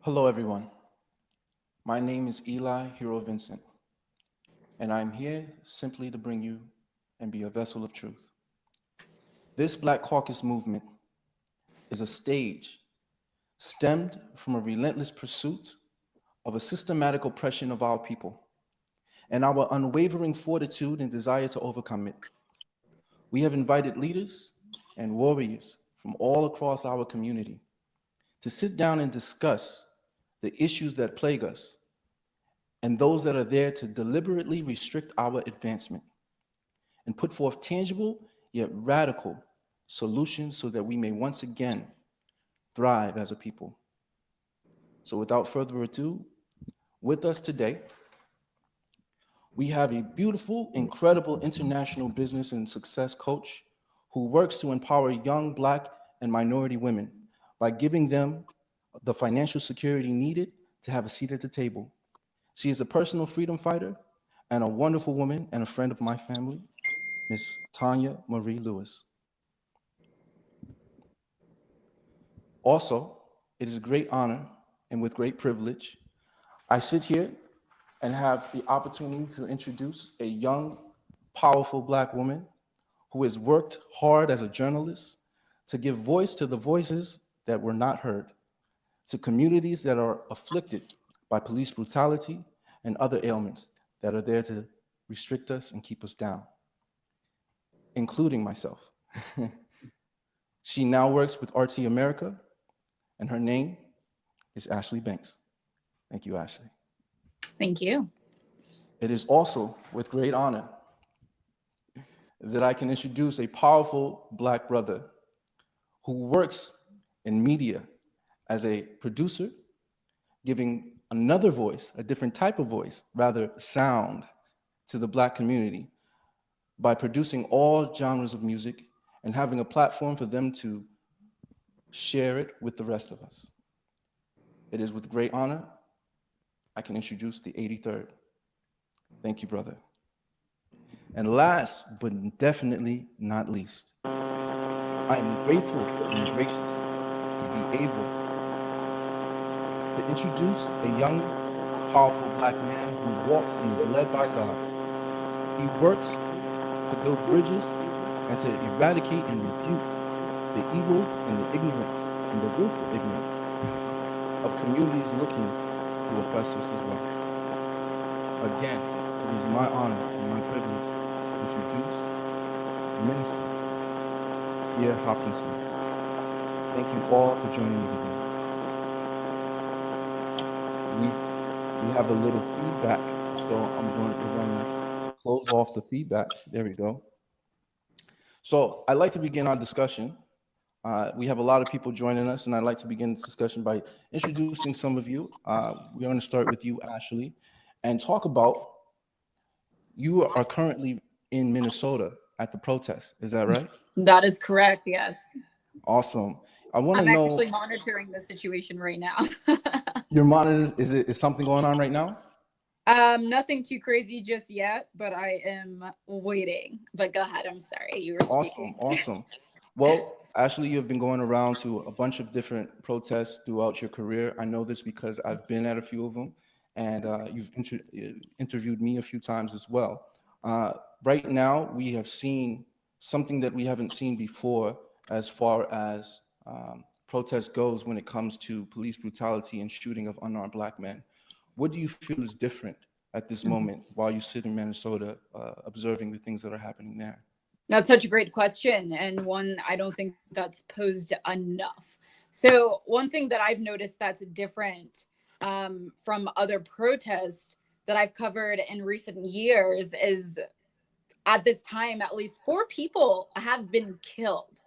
Hello, everyone. My name is Hero Vincent, and I'm here simply to bring you and be a vessel of truth. This Blck Caucus movement is a stage stemmed from a relentless pursuit of a systematic oppression of our people and our unwavering fortitude and desire to overcome it. We have invited leaders and warriors from all across our community to sit down and discuss the issues that plague us and those that are there to deliberately restrict our advancement and put forth tangible yet radical solutions so that we may once again thrive as a people. So without further ado, with us today, we have a beautiful, incredible international business and success coach who works to empower young Black and minority women by giving them the financial security needed to have a seat at the table. She is a personal freedom fighter and a wonderful woman and a friend of my family, Miss Tonia Marie Lewis. Also, it is a great honor and with great privilege, I sit here and have the opportunity to introduce a young, powerful Black woman who has worked hard as a journalist to give voice to the voices that were not heard, to communities that are afflicted by police brutality and other ailments that are there to restrict us and keep us down, including myself. She now works with RT America, and her name is Ashlee Banks. Thank you, Ashlee. Thank you. It is also with great honor that I can introduce a powerful Black brother who works in media as a producer, giving another voice, a different type of voice, rather sound, to the Black community by producing all genres of music and having a platform for them to share it with the rest of us. It is with great honor I can introduce the 83rd. Thank you, brother. And last but definitely not least, I am grateful and gracious to be able to introduce a young, powerful Black man who walks and is led by God. He works to build bridges and to eradicate and rebuke the evil and the ignorance and the willful ignorance of communities looking to oppress us as well. Again, it is my honor and my privilege to introduce Minister Kier Hopkins. Thank you all for joining me today. We have a little feedback, so we're going to close off the feedback. There we go. So I'd like to begin our discussion. We have a lot of people joining us, and I'd like to begin this discussion by introducing some of you. We're going to start with you, Ashlee, and talk about, you are currently in Minnesota at the protest. Is that right? That is correct, yes. Awesome. I want to I'm know. actually monitoring the situation right now. Your monitor, is something going on right now? Nothing too crazy just yet, but I am waiting. But go ahead, I'm sorry, you were speaking. Awesome. Well, Ashlee, you've been going around to a bunch of different protests throughout your career. I know this because I've been at a few of them, and you've interviewed me a few times as well. Right now, we have seen something that we haven't seen before as far as protest goes when it comes to police brutality and shooting of unarmed Black men. What do you feel is different at this moment while you sit in Minnesota observing the things that are happening there? That's such a great question, and one I don't think that's posed enough. So one thing that I've noticed that's different from other protests that I've covered in recent years is, at this time, at least 4 people have been killed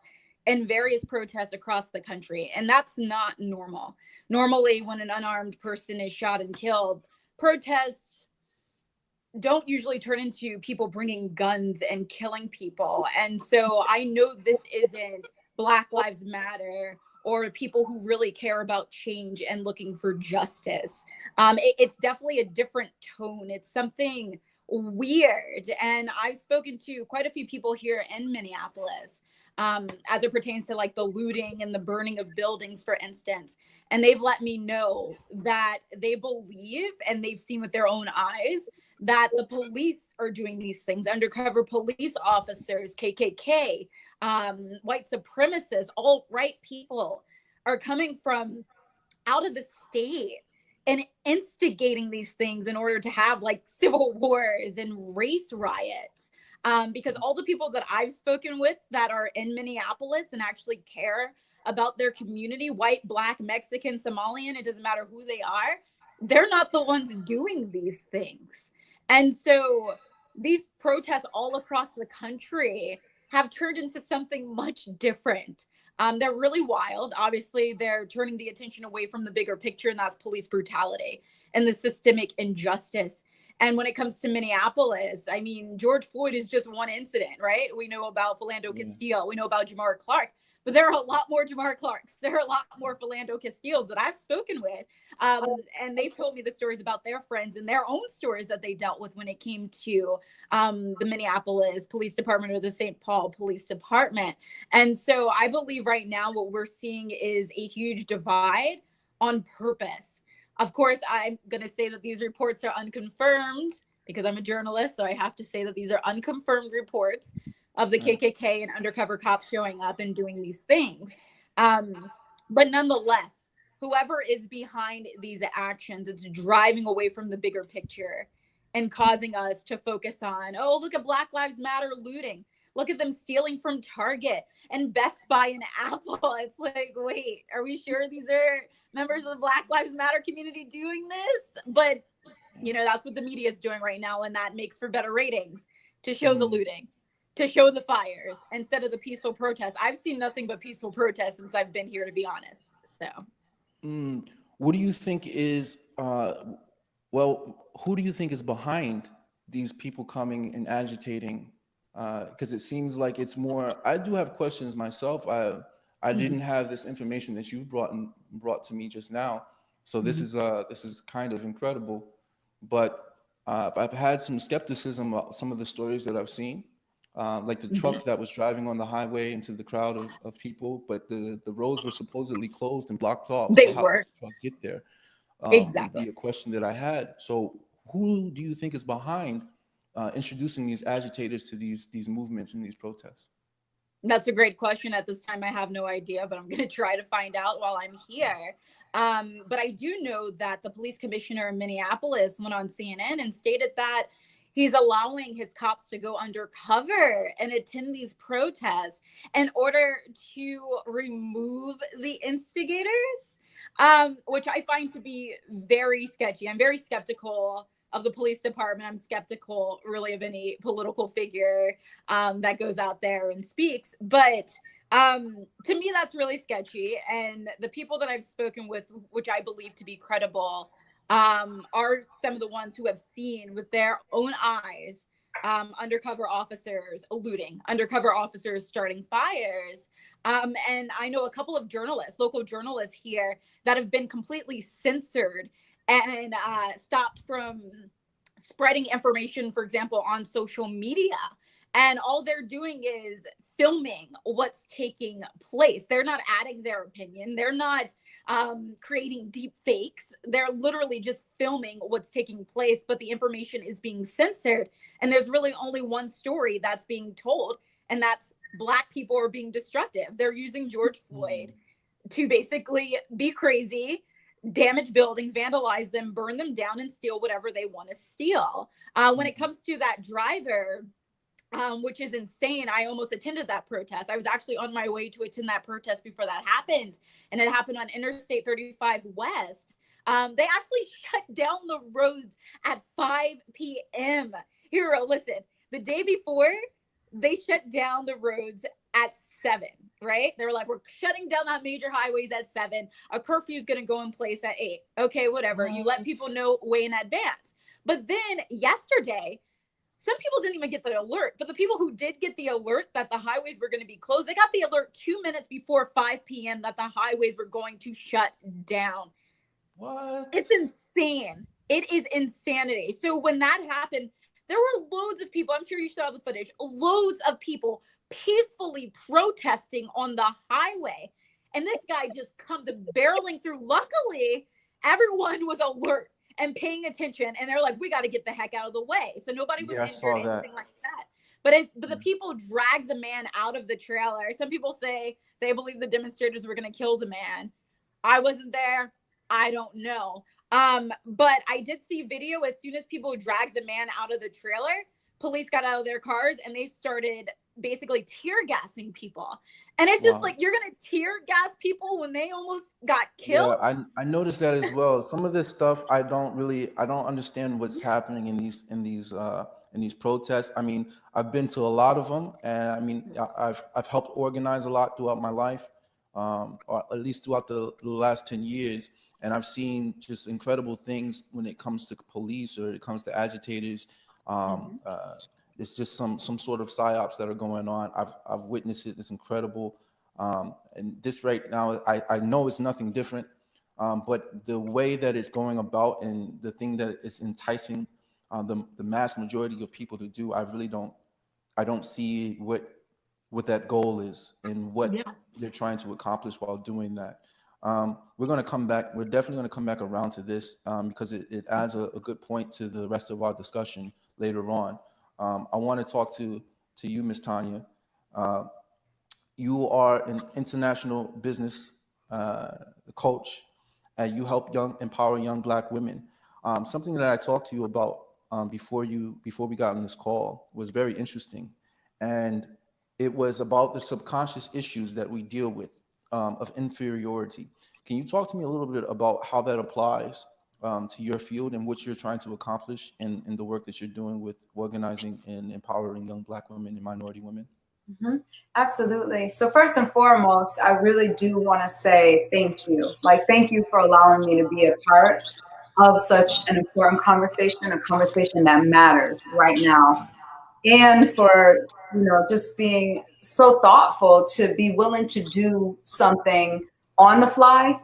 in various protests across the country. And that's not normal. Normally, when an unarmed person is shot and killed, protests don't usually turn into people bringing guns and killing people. And so I know this isn't Black Lives Matter or people who really care about change and looking for justice. It's definitely a different tone. It's something weird. And I've spoken to quite a few people here in Minneapolis as it pertains to like the looting and the burning of buildings, for instance. And they've let me know that they believe and they've seen with their own eyes that the police are doing these things. Undercover police officers, KKK, white supremacists, alt-right people are coming from out of the state and instigating these things in order to have like civil wars and race riots. Because all the people that I've spoken with that are in Minneapolis and actually care about their community, white, Black, Mexican, Somalian, it doesn't matter who they are, they're not the ones doing these things. And so these protests all across the country have turned into something much different. They're really wild. Obviously, they're turning the attention away from the bigger picture, and that's police brutality and the systemic injustice. And when it comes to Minneapolis, I mean, George Floyd is just one incident, right? We know about Philando Castile. We know about Jamar Clark. But there are a lot more Jamar Clarks. There are a lot more Philando Castiles that I've spoken with. And they've told me the stories about their friends and their own stories that they dealt with when it came to the Minneapolis Police Department or the St. Paul Police Department. And so I believe right now what we're seeing is a huge divide on purpose. Of course, I'm going to say that these reports are unconfirmed because I'm a journalist. So I have to say that these are unconfirmed reports of the KKK and undercover cops showing up and doing these things. But nonetheless, whoever is behind these actions, it's driving away from the bigger picture and causing us to focus on, oh, look at Black Lives Matter looting. Look at them stealing from Target and Best Buy and Apple. It's like, wait, are we sure these are members of the Black Lives Matter community doing this? But, you know, that's what the media is doing right now. And that makes for better ratings to show the looting, to show the fires instead of the peaceful protests. I've seen nothing but peaceful protests since I've been here, to be honest. So, what do you think is, who do you think is behind these people coming and agitating? Because it seems like it's more, I do have questions myself. I didn't have this information that you brought to me just now. So this is kind of incredible, but I've had some skepticism about some of the stories that I've seen. Like the truck that was driving on the highway into the crowd of people, but the roads were supposedly closed and blocked off. They So how were. did the truck get there? Exactly. Would be a question that I had. So who do you think is behind introducing these agitators to these movements and these protests? That's a great question. At this time, I have no idea, but I'm going to try to find out while I'm here. But I do know that the police commissioner in Minneapolis went on CNN and stated that he's allowing his cops to go undercover and attend these protests in order to remove the instigators, which I find to be very sketchy. I'm very skeptical of the police department. I'm skeptical really of any political figure that goes out there and speaks. But to me, that's really sketchy. And the people that I've spoken with, which I believe to be credible, are some of the ones who have seen with their own eyes undercover officers looting, undercover officers starting fires. And I know a couple of journalists, local journalists here, that have been completely censored and stopped from spreading information, for example, on social media. And all they're doing is filming what's taking place. They're not adding their opinion. They're not creating deep fakes. They're literally just filming what's taking place, but the information is being censored. And there's really only one story that's being told, and that's Black people are being destructive. They're using George Floyd to basically be crazy, damage buildings, vandalize them, burn them down, and steal whatever they want to steal. When it comes to that driver, which is insane. I almost attended that protest. I was actually on my way to attend that protest before that happened. And it happened on Interstate 35 West. They actually shut down the roads at 5 p.m. Here, listen, the day before, they shut down the roads at 7, right? They were like, we're shutting down that major highways at 7. A curfew is going to go in place at 8. Okay, whatever. You let people know way in advance. But then yesterday, some people didn't even get the alert, but the people who did get the alert that the highways were going to be closed, they got the alert 2 minutes before 5 p.m. that the highways were going to shut down. What? It's insane. It is insanity. So when that happened, there were loads of people, I'm sure you saw the footage, loads of people peacefully protesting on the highway. And this guy just comes barreling through. Luckily, everyone was alert and paying attention. And they're like, we got to get the heck out of the way. So nobody was injured, anything like that. But the people dragged the man out of the trailer. Some people say they believe the demonstrators were going to kill the man. I wasn't there. I don't know. But I did see video as soon as people dragged the man out of the trailer, police got out of their cars and they started basically tear gassing people. And it's just like, you're going to tear gas people when they almost got killed. Yeah, I noticed that as well. Some of this stuff, I don't understand what's happening in these protests. I mean, I've been to a lot of them, and I mean, I've helped organize a lot throughout my life, or at least throughout the last 10 years. And I've seen just incredible things when it comes to police or it comes to agitators. It's just some sort of psyops that are going on. I've witnessed it. It's incredible. And this right now, I know it's nothing different, but the way that it's going about and the thing that is enticing the mass majority of people to do, I don't see what that goal is and what they're trying to accomplish while doing that. We're going to come back. We're definitely going to come back around to this because it adds a good point to the rest of our discussion later on. I want to talk to you, Ms. Tonia. You are an international business coach, and you help empower young Black women. Something that I talked to you about before we got on this call was very interesting, and it was about the subconscious issues that we deal with of inferiority. Can you talk to me a little bit about how that applies to your field and what you're trying to accomplish in the work that you're doing with organizing and empowering young Black women and minority women? Mm-hmm. Absolutely. So first and foremost, I really do want to say thank you. Thank you for allowing me to be a part of such an important conversation, a conversation that matters right now. And for, just being so thoughtful to be willing to do something on the fly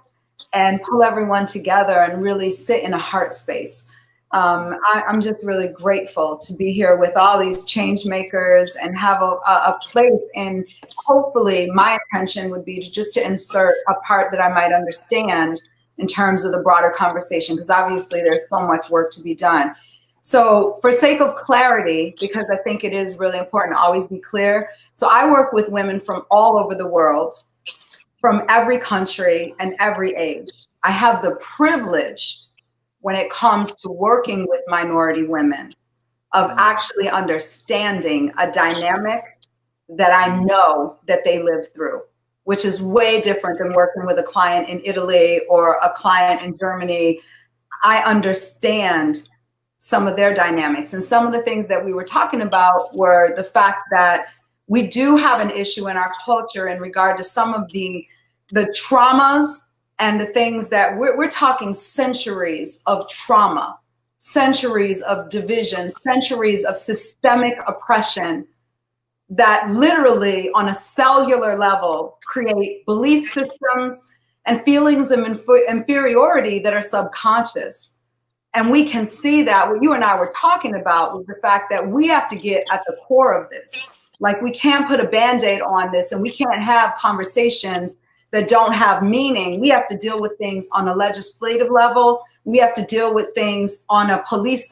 and pull everyone together and really sit in a heart space. I'm just really grateful to be here with all these change makers and have a place. And hopefully my intention would be to insert a part that I might understand in terms of the broader conversation, because obviously there's so much work to be done. So for sake of clarity, because I think it is really important to always be clear. So I work with women from all over the world, from every country and every age. I have the privilege when it comes to working with minority women of actually understanding a dynamic that I know that they live through, which is way different than working with a client in Italy or a client in Germany. I understand some of their dynamics. And some of the things that we were talking about were the fact that we do have an issue in our culture in regard to some of the traumas and the things that we're talking centuries of trauma, centuries of division, centuries of systemic oppression that literally on a cellular level create belief systems and feelings of inferiority that are subconscious. And we can see that what you and I were talking about was the fact that we have to get at the core of this. We can't put a Band-Aid on this, and we can't have conversations that don't have meaning. We have to deal with things on a legislative level. We have to deal with things on a police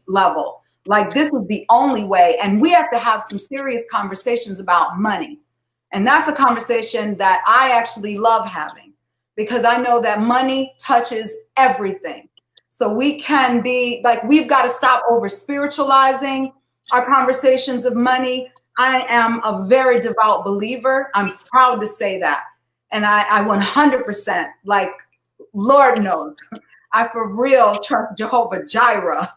level. This is the only way. And we have to have some serious conversations about money. And that's a conversation that I actually love having, because I know that money touches everything. So we can be we've got to stop over spiritualizing our conversations of money. I am a very devout believer. I'm proud to say that. And I 100%, Lord knows, I for real trust Jehovah Jireh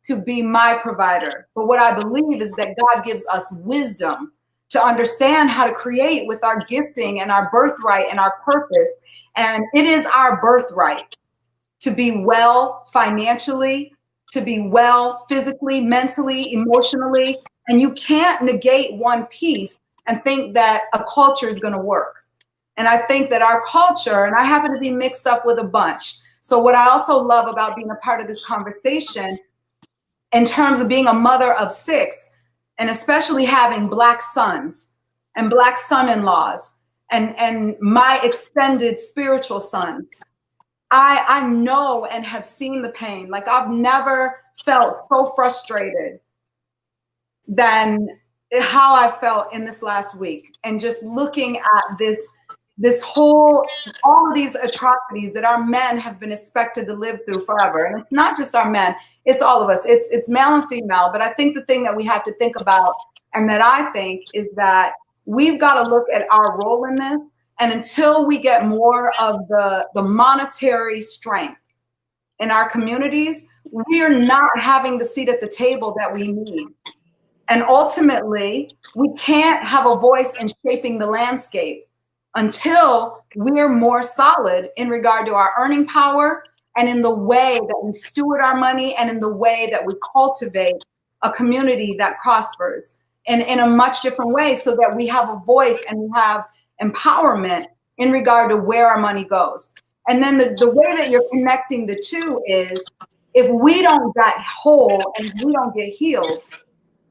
to be my provider. But what I believe is that God gives us wisdom to understand how to create with our gifting and our birthright and our purpose. And it is our birthright to be well financially, to be well physically, mentally, emotionally. And you can't negate one piece and think that a culture is going to work. And I think that our culture, and I happen to be mixed up with a bunch. So what I also love about being a part of this conversation in terms of being a mother of 6, and especially having Black sons, and Black son-in-laws and my extended spiritual sons. I know and have seen the pain. Like, I've never felt so frustrated than how I felt in this last week. And just looking at this whole, all of these atrocities that our men have been expected to live through forever. And it's not just our men, it's all of us. It's male and female. But I think the thing that we have to think about, and that I think, is that we've got to look at our role in this. And until we get more of the monetary strength in our communities, we are not having the seat at the table that we need. And ultimately, we can't have a voice in shaping the landscape until we're more solid in regard to our earning power and in the way that we steward our money and in the way that we cultivate a community that prospers in a much different way, so that we have a voice and we have empowerment in regard to where our money goes. And then the way that you're connecting the two is, if we don't get whole and we don't get healed,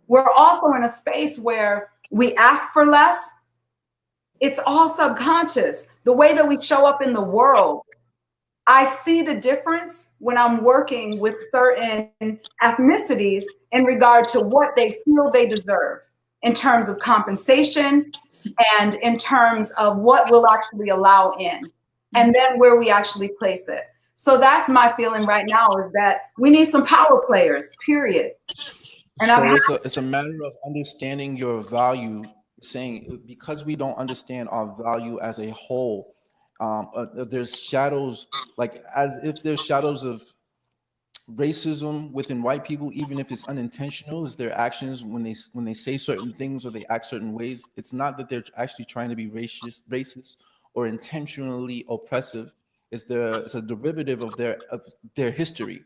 we're also in a space where we ask for less. It's all subconscious. The way that we show up in the world, I see the difference when I'm working with certain ethnicities in regard to what they feel they deserve in terms of compensation and in terms of what we'll actually allow in, and then where we actually place it. So that's my feeling right now, is that we need some power players, period. And so it's a matter of understanding your value, saying, because we don't understand our value as a whole, there's shadows, like as if there's shadows of racism within white people, even if it's unintentional, is their actions when they say certain things or they act certain ways. It's not that they're actually trying to be racist or intentionally oppressive. It's a derivative of their history.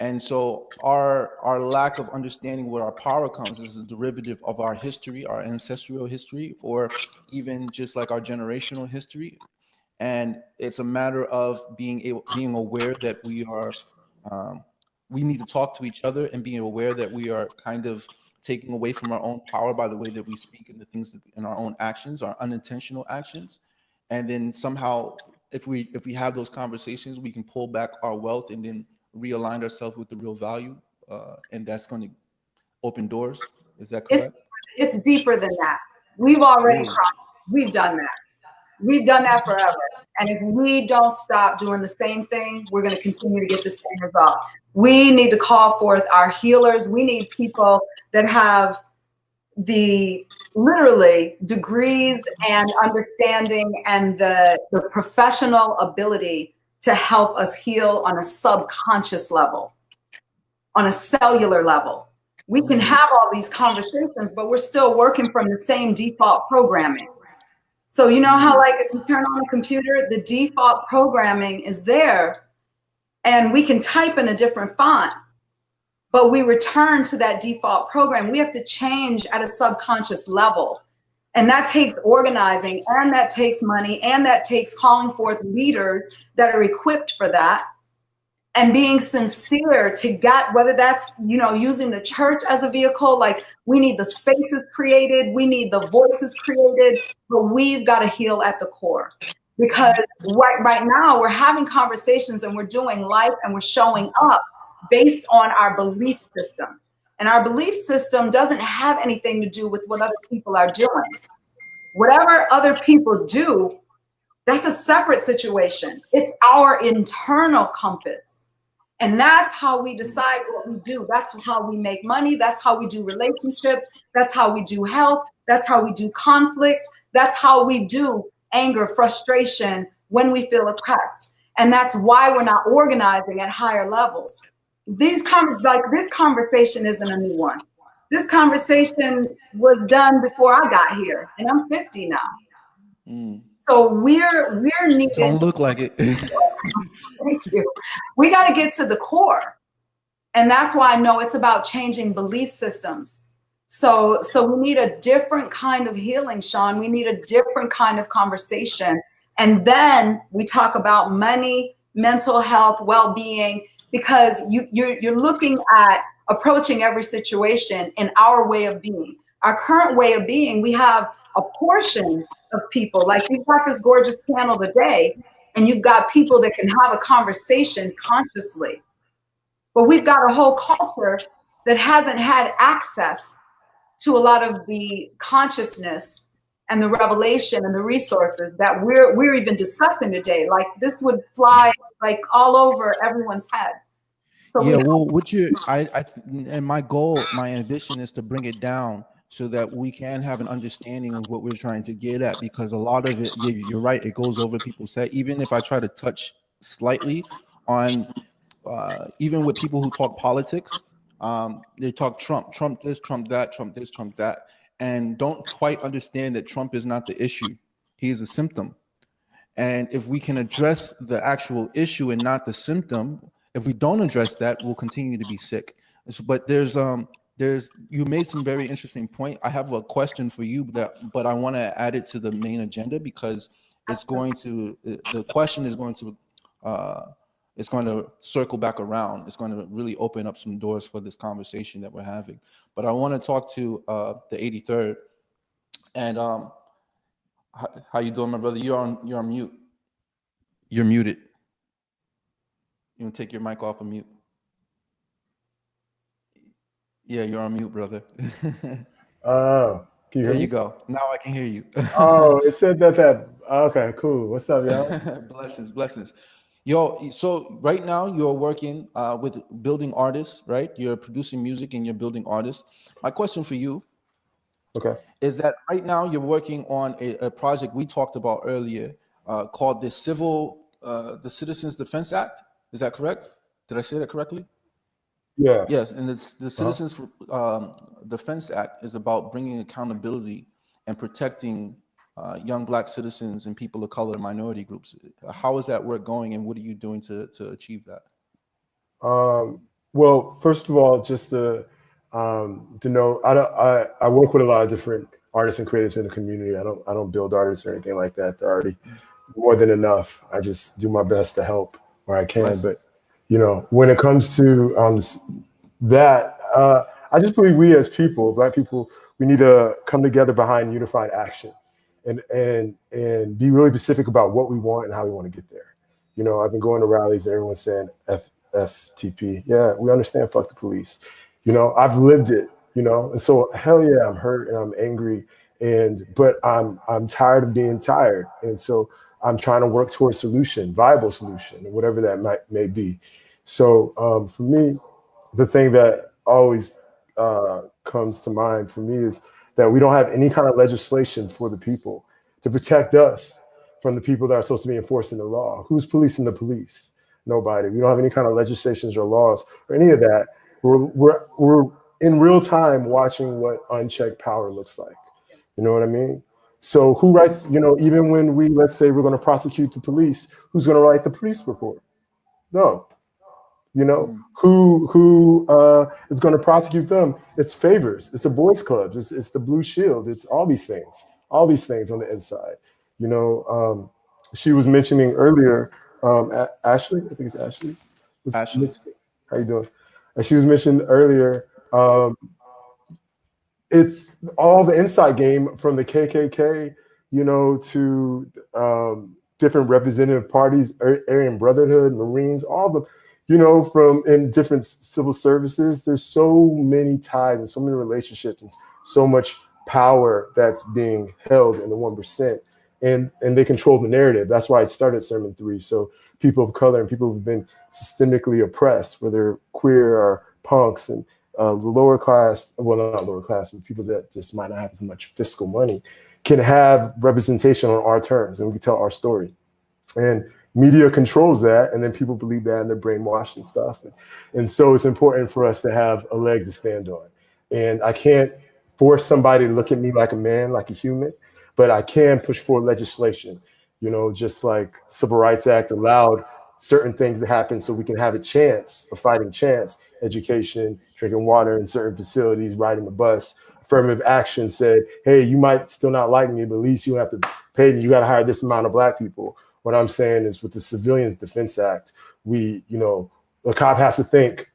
And so our lack of understanding where our power comes is a derivative of our history, our ancestral history, or even just like our generational history. And it's a matter of being aware that we need to talk to each other, and being aware that we are kind of taking away from our own power by the way that we speak and the things that, in our own actions, our unintentional actions. And then somehow, if we have those conversations, we can pull back our wealth and then realign ourselves with the real value, and that's going to open doors. Is that correct? It's deeper than that. We've already crossed. We've done that. We've done that forever. And if we don't stop doing the same thing, we're going to continue to get the same result. We need to call forth our healers. We need people that have the literally degrees and understanding and the professional ability to help us heal on a subconscious level, on a cellular level. We can have all these conversations, but we're still working from the same default programming. So you know how, like, if you turn on a computer, the default programming is there and we can type in a different font, but we return to that default program. We have to change at a subconscious level. And that takes organizing, and that takes money, and that takes calling forth leaders that are equipped for that, and being sincere to get, whether that's, you know, using the church as a vehicle. Like, we need the spaces created, we need the voices created, but we've got to heal at the core. Because right now we're having conversations and we're doing life and we're showing up based on our belief system. And our belief system doesn't have anything to do with what other people are doing. Whatever other people do, that's a separate situation. It's our internal compass. And that's how we decide what we do. That's how we make money. That's how we do relationships. That's how we do health. That's how we do conflict. That's how we do anger, frustration when we feel oppressed. And that's why we're not organizing at higher levels. This conversation isn't a new one. This conversation was done before I got here, and I'm 50 now. So we're needed. Don't look like it. Thank you. We got to get to the core. And that's why I know it's about changing belief systems. So we need a different kind of healing, Sean. We need a different kind of conversation. And then we talk about money, mental health, well-being, because you're looking at approaching every situation in our way of being. our current way of being, we have a portion of people, like you've got this gorgeous panel today, and you've got people that can have a conversation consciously. But we've got a whole culture that hasn't had access to a lot of the consciousness and the revelation and the resources that we're even discussing today. Like this would fly like all over everyone's head. So Yeah, well, and my goal, my ambition is to bring it down so that we can have an understanding of what we're trying to get at, because a lot of it, yeah, you're right, it goes over people's head. Even if I try to touch slightly on, even with people who talk politics, they talk Trump this, Trump that, Trump this, Trump that, and don't quite understand that Trump is not the issue. He is a symptom. And if we can address the actual issue and not the symptom, if we don't address that, we'll continue to be sick. But there's you made some very interesting point. I have a question for you, but I want to add it to the main agenda, because the question is going to circle back around. It's going to really open up some doors for this conversation that we're having. But I want to talk to the 83rd, and how you doing, my brother? You're on mute. You're muted. You can take your mic off of mute. Yeah, you're on mute, brother. Oh, can you hear There me? you go. Now I can hear you. Oh, it said that. Okay, cool. What's up, y'all? Blessings. Yo, so right now you're working with building artists, right? You're producing music and you're building artists. My question for you, Okay. is that right now you're working on a project we talked about earlier called the Citizens Defense Act. Is that correct? Did I say that correctly? Yeah. Yes, and the Citizens Defense Act is about bringing accountability and protecting young Black citizens and people of color, minority groups. How is that work going, and what are you doing to achieve that? Well, first of all, just to know, I work with a lot of different artists and creatives in the community. I don't build artists or anything like that. They're already more than enough. I just do my best to help where I can. Bless. But when it comes to that, I just believe we as people, Black people, we need to come together behind unified action, and be really specific about what we want and how we want to get there. I've been going to rallies and everyone's saying FTP. Yeah, we understand. Fuck the police. I've lived it. And so hell yeah, I'm hurt and I'm angry, but I'm tired of being tired, and so I'm trying to work towards viable solution, whatever that may be. So for me, the thing that always comes to mind for me is that we don't have any kind of legislation for the people to protect us from the people that are supposed to be enforcing the law. Who's policing the police? Nobody. We don't have any kind of legislations or laws or any of that. We're in real time watching what unchecked power looks like. You know what I mean? So who writes, even when let's say we're going to prosecute the police, who's going to write the police report? No. Who is going to prosecute them? It's favors. It's the boys clubs. It's the Blue Shield. It's all these things on the inside. She was mentioning earlier, Ashlee, I think it's Ashlee. Ashlee. How you doing? And she was mentioned earlier, it's all the inside game from the KKK, to different representative parties, Aryan Brotherhood, Marines, all the, from in different civil services. There's so many ties and so many relationships and so much power that's being held in the 1%. And they control the narrative. That's why it started Sermon 3. So people of color and people who've been systemically oppressed, whether queer or punks and the lower class, well, not lower class, but people that just might not have as much fiscal money, can have representation on our terms, and we can tell our story. And media controls that, and then people believe that, and they're brainwashed and stuff. And so it's important for us to have a leg to stand on. And I can't force somebody to look at me like a man, like a human, but I can push for legislation, just like Civil Rights Act allowed certain things to happen so we can have a fighting chance, education, drinking water in certain facilities, riding the bus. Affirmative action said, hey, you might still not like me, but at least you have to pay me. You got to hire this amount of Black people. What I'm saying is with the Civilians Defense Act, the cop has to think,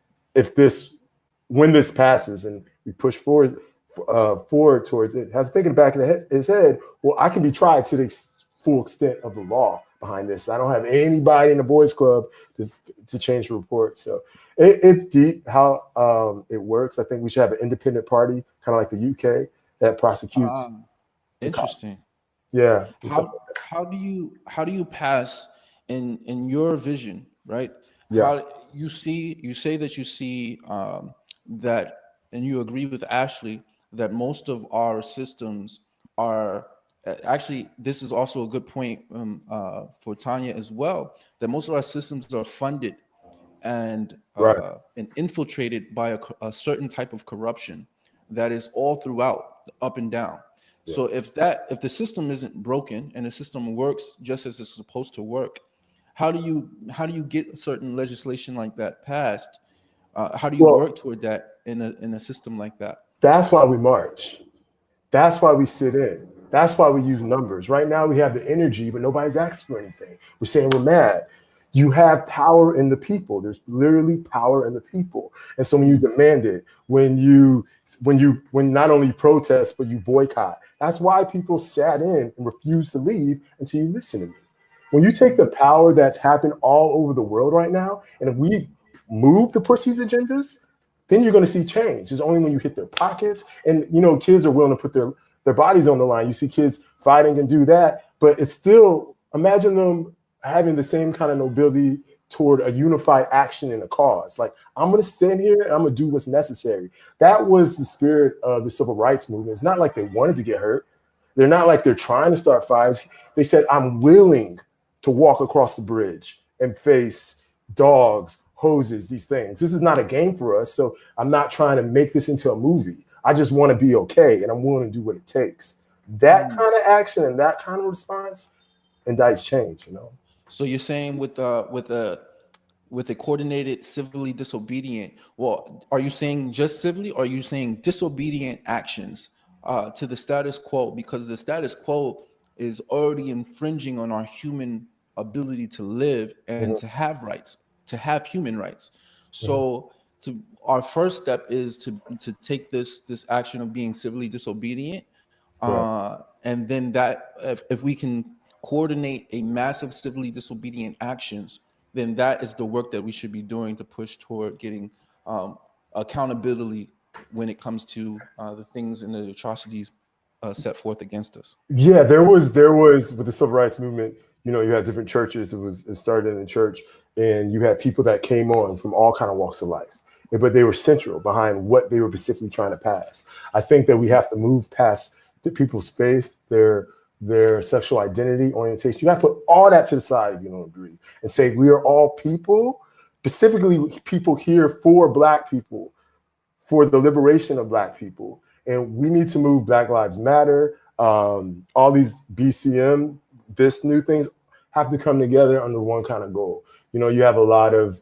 when this passes and we push forward, forward towards it, has thinking back in his head, well, I can be tried to the full extent of the law behind this. I don't have anybody in the boys club to change the report. So it's deep how it works. I think we should have an independent party, kind of like the UK, that prosecutes. Interesting. Yeah. How do you pass in your vision, right? Yeah. How you say that you see that, and you agree with Ashlee that most of our systems are actually, this is also a good point for Tonia as well, that most of our systems are funded and infiltrated by a certain type of corruption that is all throughout, up and down. Yeah. So if the system isn't broken and the system works just as it's supposed to work, how do you get certain legislation like that passed? How do you work toward that in a system like that? That's why we march. That's why we sit in. That's why we use numbers. Right now we have the energy, but nobody's asking for anything. We're saying we're mad. You have power in the people. There's literally power in the people. And so when you demand it, when not only protest, but you boycott, that's why people sat in and refused to leave until you listen to me. When you take the power that's happened all over the world right now, and if we move to push these agendas, then you're going to see change. It's only when you hit their pockets, and kids are willing to put their bodies on the line. You see kids fighting and do that, but it's still, imagine them having the same kind of nobility toward a unified action in a cause. Like, I'm going to stand here and I'm going to do what's necessary. That was the spirit of the civil rights movement. It's not like they wanted to get hurt. They're not like they're trying to start fires. They said, I'm willing to walk across the bridge and face dogs, hoses, these things. This is not a game for us. So I'm not trying to make this into a movie. I just want to be okay. And I'm willing to do what it takes. That kind of action and that kind of response indicts change, So you're saying with a coordinated civilly disobedient, well, are you saying just civilly, or are you saying disobedient actions to the status quo? Because the status quo is already infringing on our human ability to live and to have rights, to have human rights. So our first step is to take this action of being civilly disobedient, and then that if we can coordinate a massive civilly disobedient actions, then that is the work that we should be doing to push toward getting accountability when it comes to the things and the atrocities set forth against us. Yeah, there was with the civil rights movement, you had different churches. It started in a church, and you had people that came on from all kind of walks of life, but they were central behind what they were specifically trying to pass. I think that we have to move past the people's faith, their sexual identity, orientation. You got to put all that to the side if you don't agree, and say we are all people, specifically people here for Black people, for the liberation of Black people. And we need to move Black Lives Matter. All these BCM, this new things have to come together under one kind of goal. You have a lot of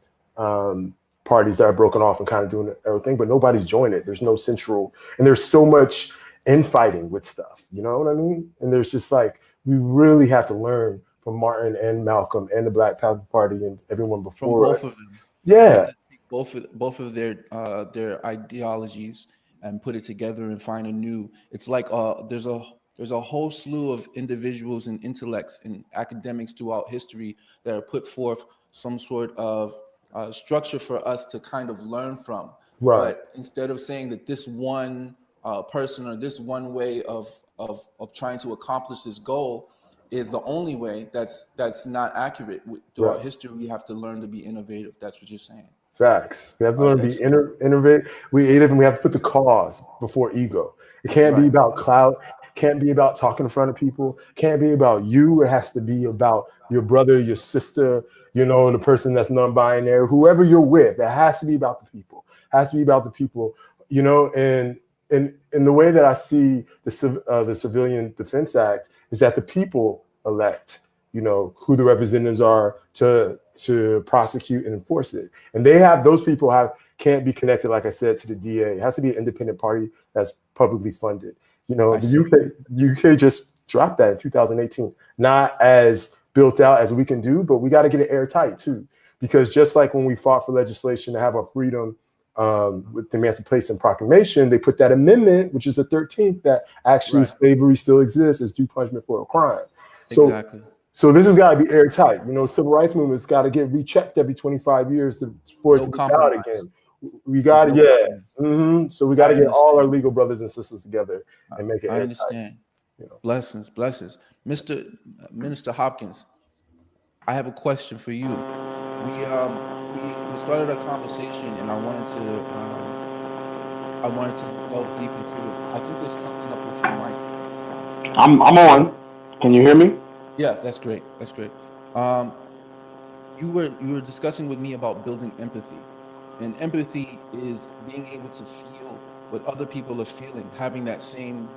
parties that are broken off and kind of doing everything, but nobody's joined it. There's no central, and there's so much infighting with stuff, you know what I mean? And there's just like, we really have to learn from Martin and Malcolm and the Black Panther Party and everyone before. From both of them. Yeah. Both of their ideologies and put it together and find a new, it's like there's a whole slew of individuals and intellects and academics throughout history that are put forth some sort of structure for us to kind of learn from. Right. But instead of saying that this one person or this one way of trying to accomplish this goal is the only way, that's not accurate. Throughout history, we have to learn to be innovative. That's what you're saying. Facts. We have to learn to be innovative. We have to put the cause before ego. It can't be about clout. Can't be about talking in front of people. Can't be about you. It has to be about your brother, your sister, the person that's non-binary, whoever you're with. It has to be about the people. It has to be about the people, and in the way that I see the Civilian Defense Act is that the people elect, who the representatives are to prosecute and enforce it. And those people can't be connected, like I said, to the DA. It has to be an independent party that's publicly funded. The UK just dropped that in 2018, not as built out as we can do, but we got to get it airtight too. Because just like when we fought for legislation to have our freedom with the Emancipation Proclamation, they put that amendment, which is the 13th, that actually slavery still exists as due punishment for a crime. So, Exactly. So this has got to be airtight. You know, civil rights movement's got to get rechecked every 25 years for it to be valid again. We got to, So we got to get all our legal brothers and sisters together and make it airtight. I understand. You know. Blessings. Minister Hopkins, I have a question for you. We started a conversation, and I wanted to delve deep into it. I think there's something up with your mic. I'm on. Can you hear me? Yeah, that's great. You were discussing with me about building empathy, and empathy is being able to feel what other people are feeling, having that same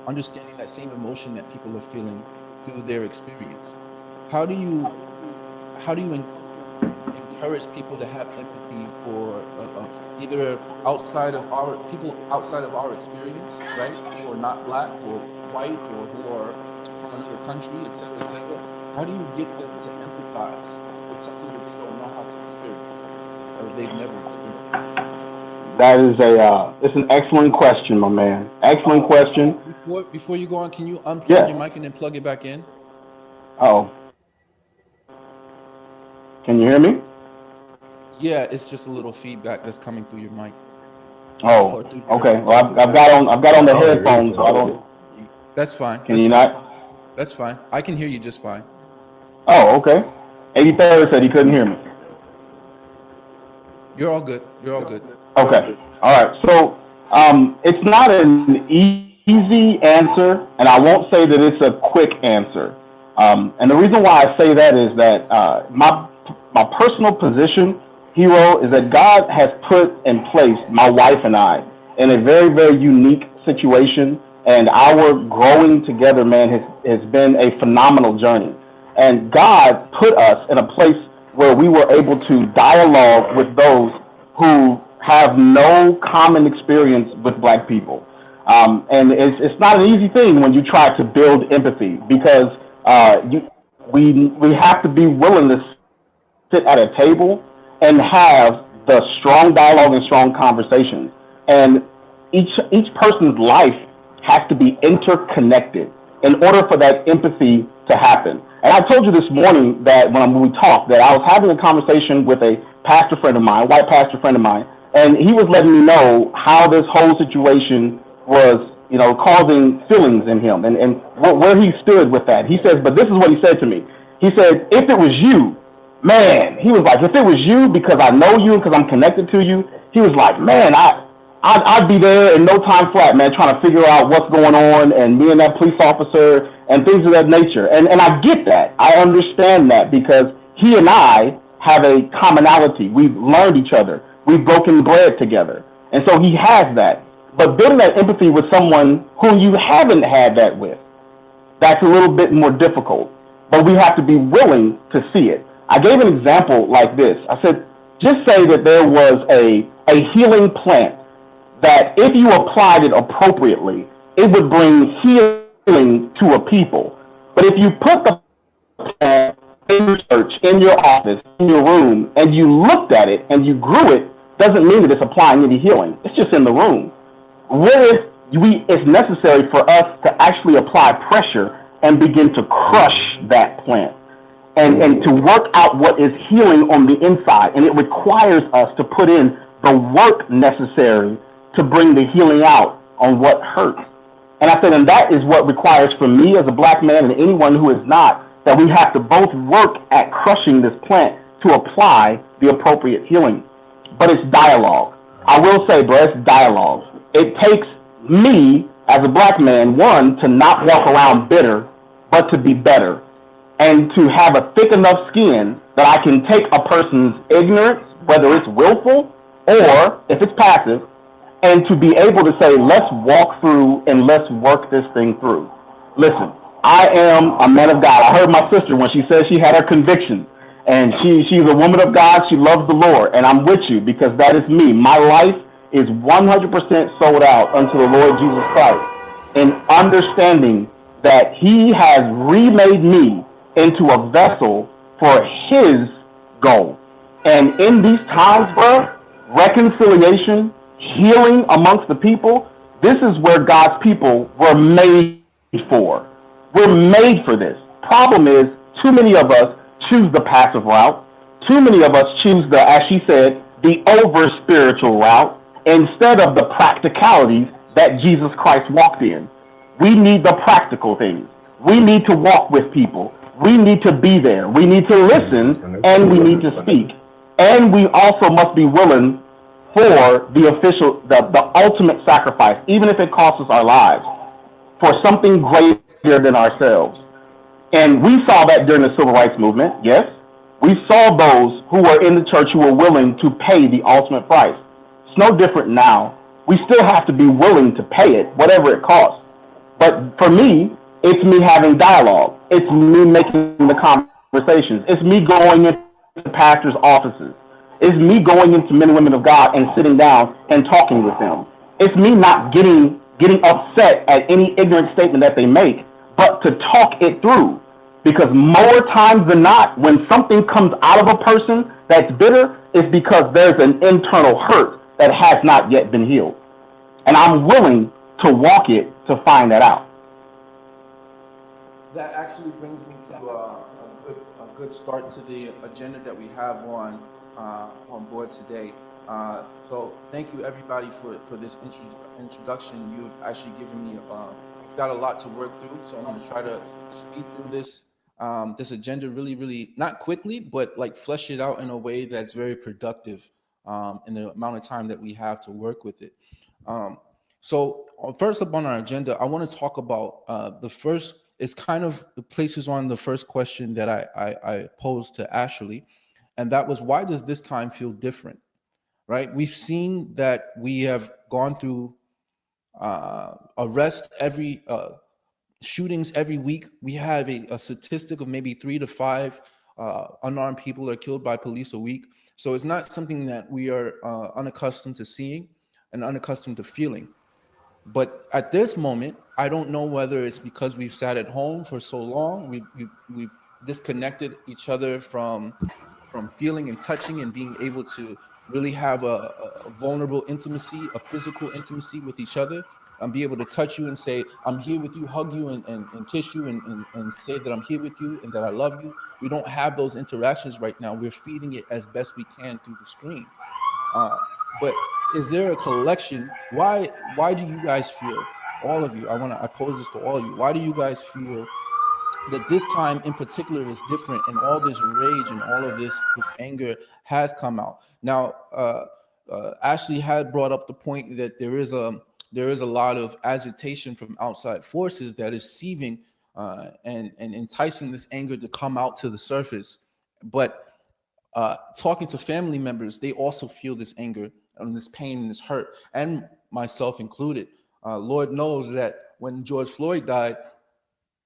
understanding that same emotion that people are feeling through their experience. How do you encourage people to have empathy for either outside of our experience, right? Who are not Black or white or who are from another country, et cetera, et cetera. How do you get them to empathize with something that they don't know how to experience or they've never experienced? That is it's an excellent question, my man. Excellent question. Before you go on, can you unplug your mic and then plug it back in? Oh. Can you hear me? Yeah, it's just a little feedback that's coming through your mic. Oh, okay. Well, I've got on the headphones, so I don't. That's fine. Can you not? That's fine. I can hear you just fine. Oh, okay. 83rd said he couldn't hear me. You're all good. Okay. All right. So it's not an easy answer, and I won't say that it's a quick answer. And the reason why I say that is that my personal position, Hero, is that God has put in place my wife and I in a very, very unique situation. And our growing together, man, has been a phenomenal journey. And God put us in a place where we were able to dialogue with those who have no common experience with Black people. And it's not an easy thing when you try to build empathy, because we have to be willing to sit at a table and have the strong dialogue and strong conversations. And each person's life has to be interconnected in order for that empathy to happen. And I told you this morning that when we talked, that I was having a conversation with a pastor friend of mine, a white pastor friend of mine, and he was letting me know how this whole situation was, you know, causing feelings in him and where he stood with that. He says, but this is what he said to me. He said, if it was you, man, he was like, if it was you, because I know you, because I'm connected to you, he was like, man, I'd be there in no time flat, man, trying to figure out what's going on, and me and that police officer and things of that nature. And I get that. I understand that, because he and I have a commonality. We've learned each other. We've broken bread together. And so he has that. But building that empathy with someone who you haven't had that with, that's a little bit more difficult. But we have to be willing to see it. I gave an example like this. I said, just say that there was a healing plant that if you applied it appropriately, it would bring healing to a people. But if you put the plant in your church, in your office, in your room, and you looked at it and you grew it, doesn't mean that it's applying any healing. It's just in the room. What if it's necessary for us to actually apply pressure and begin to crush that plant and to work out what is healing on the inside? And it requires us to put in the work necessary to bring the healing out on what hurts. And I said, and that is what requires for me as a Black man and anyone who is not, that we have to both work at crushing this plant to apply the appropriate healing. But it's dialogue. I will say, bro, it's dialogue. It takes me as a Black man, one, to not walk around bitter, but to be better, and to have a thick enough skin that I can take a person's ignorance, whether it's willful or if it's passive, and to be able to say, let's walk through and let's work this thing through. Listen, I am a man of God. I heard my sister when she said she had her conviction, and she's a woman of God. She loves the Lord, and I'm with you, because that is me. My life is 100% sold out unto the Lord Jesus Christ, in understanding that he has remade me into a vessel for his goal. And in these times, bro, reconciliation, healing amongst the people, this is where God's people were made for. We're made for this. Problem is, too many of us choose the passive route. Too many of us choose the, as she said, the over spiritual route instead of the practicalities that Jesus Christ walked in. We need the practical things. We need to walk with people. We need to be there. We need to listen, and we need to speak. And we also must be willing for the ultimate sacrifice, even if it costs us our lives, for something greater than ourselves. And we saw that during the Civil Rights Movement, yes. We saw those who were in the church who were willing to pay the ultimate price. It's no different now. We still have to be willing to pay it, whatever it costs. But for me, it's me having dialogue. It's me making the conversations. It's me going into pastors' offices. It's me going into men and women of God and sitting down and talking with them. It's me not getting upset at any ignorant statement that they make, but to talk it through. Because more times than not, when something comes out of a person that's bitter, it's because there's an internal hurt that has not yet been healed. And I'm willing to walk it to find that out. That actually brings me to a good start to the agenda that we have on board today. So thank you everybody for this introduction. You've actually given me you've got a lot to work through. So I'm going to try to speed through this agenda really not quickly, but like flesh it out in a way that's very productive in the amount of time that we have to work with it. So first up on our agenda, I want to talk about the first. It's kind of the places on the first question that I posed to Ashlee, and that was, why does this time feel different? Right? We've seen that we have gone through arrest every shootings every week. We have a statistic of maybe 3 to 5 unarmed people are killed by police a week. So it's not something that we are unaccustomed to seeing and unaccustomed to feeling. But at this moment, I don't know whether it's because we've sat at home for so long, we've disconnected each other from feeling and touching and being able to really have a vulnerable intimacy, a physical intimacy with each other, and be able to touch you and say, I'm here with you, hug you and kiss you and say that I'm here with you and that I love you. We don't have those interactions right now. We're feeding it as best we can through the screen. But is there a collection? Why do you guys feel, all of you, I pose this to all of you, why do you guys feel that this time in particular is different and all this rage and all of this anger has come out? Now, Ashlee had brought up the point that there is a lot of agitation from outside forces that is seething and enticing this anger to come out to the surface. But talking to family members, they also feel this anger and this pain and this hurt, and myself included. Lord knows that when George Floyd died,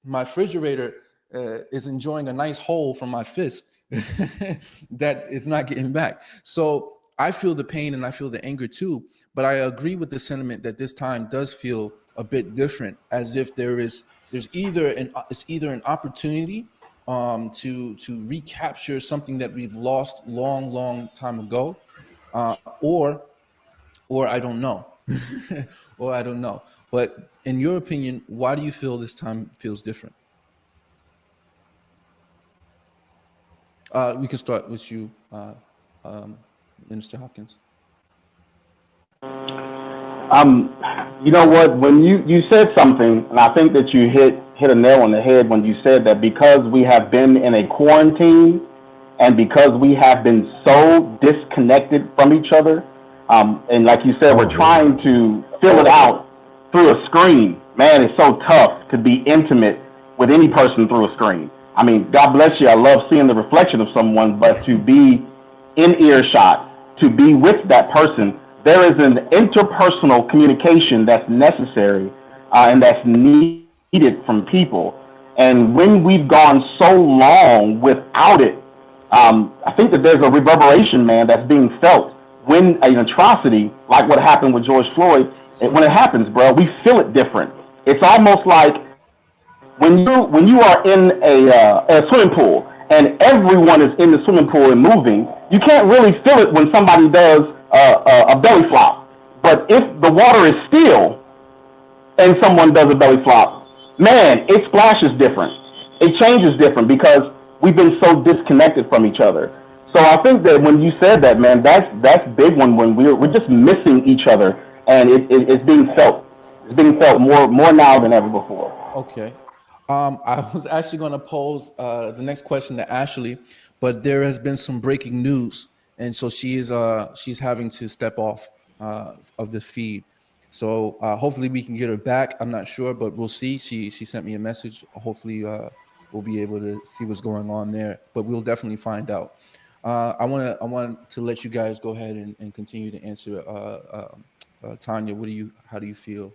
my refrigerator is enjoying a nice hole from my fist that is not getting back. So I feel the pain and I feel the anger too, but I agree with the sentiment that this time does feel a bit different, as if there's either an opportunity to recapture something that we've lost long time ago, or I don't know. Or I don't know. But in your opinion, why do you feel this time feels different? We can start with you, Minister Hopkins. You know what? When you said something, and I think that you hit a nail on the head when you said that because we have been in a quarantine and because we have been so disconnected from each other, and like you said, we're trying to fill it out through a screen. Man, it's so tough to be intimate with any person through a screen. I mean, God bless you. I love seeing the reflection of someone, but to be in earshot, to be with that person, there is an interpersonal communication that's necessary and that's needed from people. And when we've gone so long without it, I think that there's a reverberation, man, that's being felt when an atrocity like what happened with George Floyd, when it happens, bro, we feel it different. It's almost like when you are in a swimming pool and everyone is in the swimming pool and moving, You can't really feel it when somebody does a belly flop. But if the water is still and someone does a belly flop, man, it splashes different. It changes different because we've been so disconnected from each other. So I think that when you said that, man, that's big one. When we're just missing each other, and it's being felt. It's being felt more now than ever before. Okay. I was actually going to pose the next question to Ashlee, but there has been some breaking news, and so she's having to step off of the feed. So hopefully we can get her back. I'm not sure, but we'll see. She sent me a message. Hopefully we'll be able to see what's going on there, but we'll definitely find out. I want to let you guys go ahead and continue to answer. Tonia, how do you feel?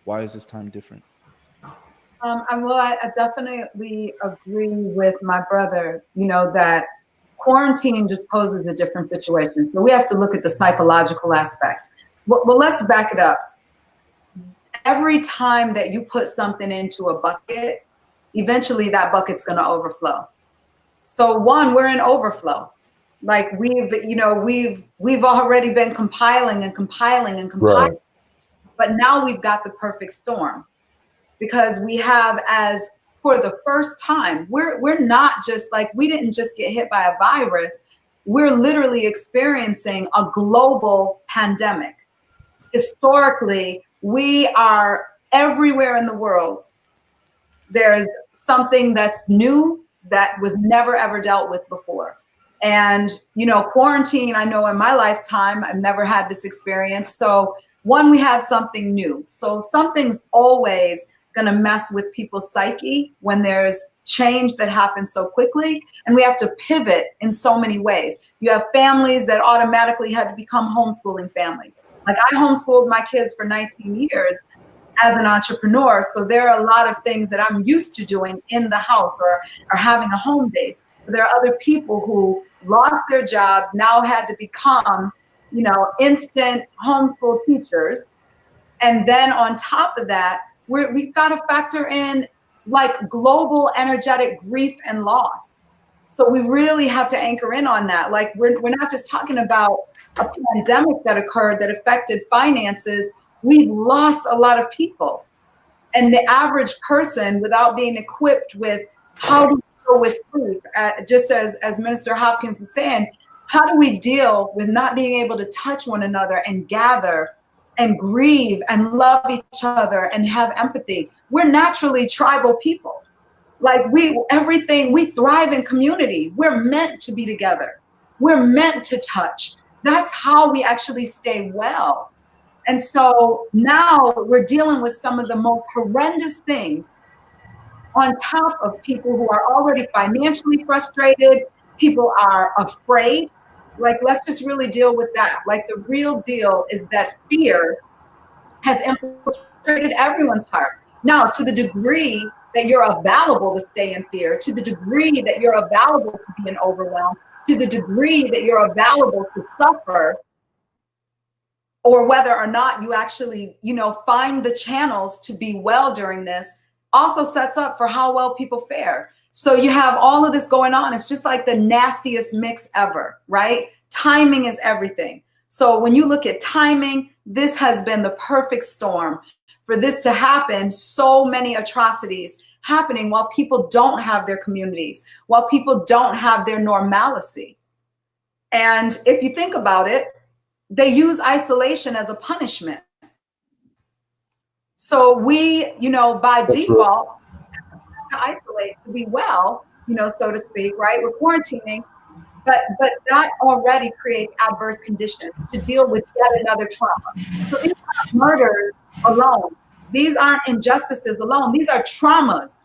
Why is this time different? I definitely agree with my brother, that quarantine just poses a different situation. So we have to look at the psychological aspect. Well, let's back it up. Every time that you put something into a bucket, eventually that bucket's going to overflow. So we're in overflow. Like we've already been compiling, right. But now we've got the perfect storm. Because we have, as for the first time, we're not just like, we didn't just get hit by a virus. We're literally experiencing a global pandemic. Historically, we are everywhere in the world. There's something that's new that was never ever dealt with before. And, quarantine, I know in my lifetime, I've never had this experience. So we have something new. So something's always going to mess with people's psyche when there's change that happens so quickly, and we have to pivot in so many ways. You have families that automatically had to become homeschooling families. Like I homeschooled my kids for 19 years as an entrepreneur, so there are a lot of things that I'm used to doing in the house or having a home base. But there are other people who lost their jobs, now had to become, instant homeschool teachers. And then on top of that, we've got to factor in like global energetic grief and loss. So we really have to anchor in on that. Like we're not just talking about a pandemic that occurred that affected finances. We've lost a lot of people. And the average person, without being equipped with how to deal with grief, just as Minister Hopkins was saying, how do we deal with not being able to touch one another and gather and grieve and love each other and have empathy? We're naturally tribal people. Like we thrive in community. We're meant to be together. We're meant to touch. That's how we actually stay well. And so now we're dealing with some of the most horrendous things on top of people who are already financially frustrated. People are afraid. Like, let's just really deal with that. Like the real deal is that fear has infiltrated everyone's hearts. Now, to the degree that you're available to stay in fear, to the degree that you're available to be in overwhelm, to the degree that you're available to suffer, or whether or not you actually, find the channels to be well during this, also sets up for how well people fare. So you have all of this going on. It's just like the nastiest mix ever, right? Timing is everything. So when you look at timing, this has been the perfect storm for this to happen. So many atrocities happening while people don't have their communities, while people don't have their normalcy. And if you think about it, they use isolation as a punishment. So we, by default, to isolate, to be well, so to speak, right? We're quarantining, but that already creates adverse conditions to deal with yet another trauma. So these aren't murders alone. These aren't injustices alone. These are traumas.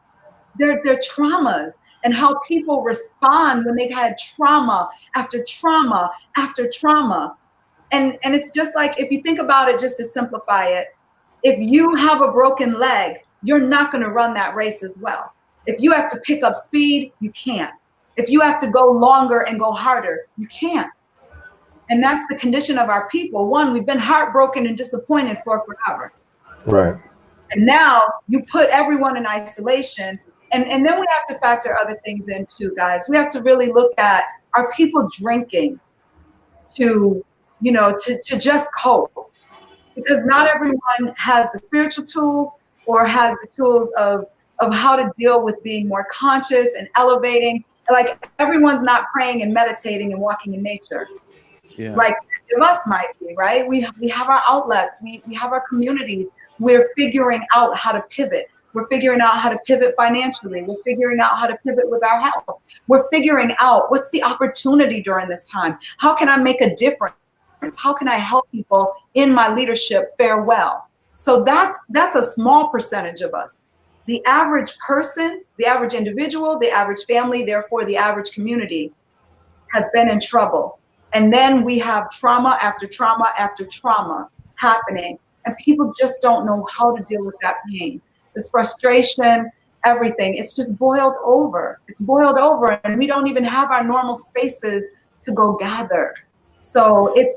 They're traumas, and how people respond when they've had trauma after trauma after trauma. And it's just like, if you think about it, just to simplify it, if you have a broken leg, you're not going to run that race as well. If you have to pick up speed, you can't. If you have to go longer and go harder, you can't. And that's the condition of our people. One, we've been heartbroken and disappointed for forever. Right. And now you put everyone in isolation. And then we have to factor other things in too, guys. We have to really look at, are people drinking? to, you know, to just cope, because not everyone has the spiritual tools or has the tools of how to deal with being more conscious and elevating. Like, everyone's not praying and meditating and walking in nature. Yeah. Like of us might be, right? We have our outlets, we have our communities. We're figuring out how to pivot. We're figuring out how to pivot financially. We're figuring out how to pivot with our health. We're figuring out what's the opportunity during this time. How can I make a difference? How can I help people in my leadership fare well? So that's a small percentage of us. The average person, the average individual, the average family, therefore the average community has been in trouble. And then we have trauma after trauma after trauma happening. And people just don't know how to deal with that pain. This frustration, everything, it's just boiled over. It's boiled over, and we don't even have our normal spaces to go gather. So it's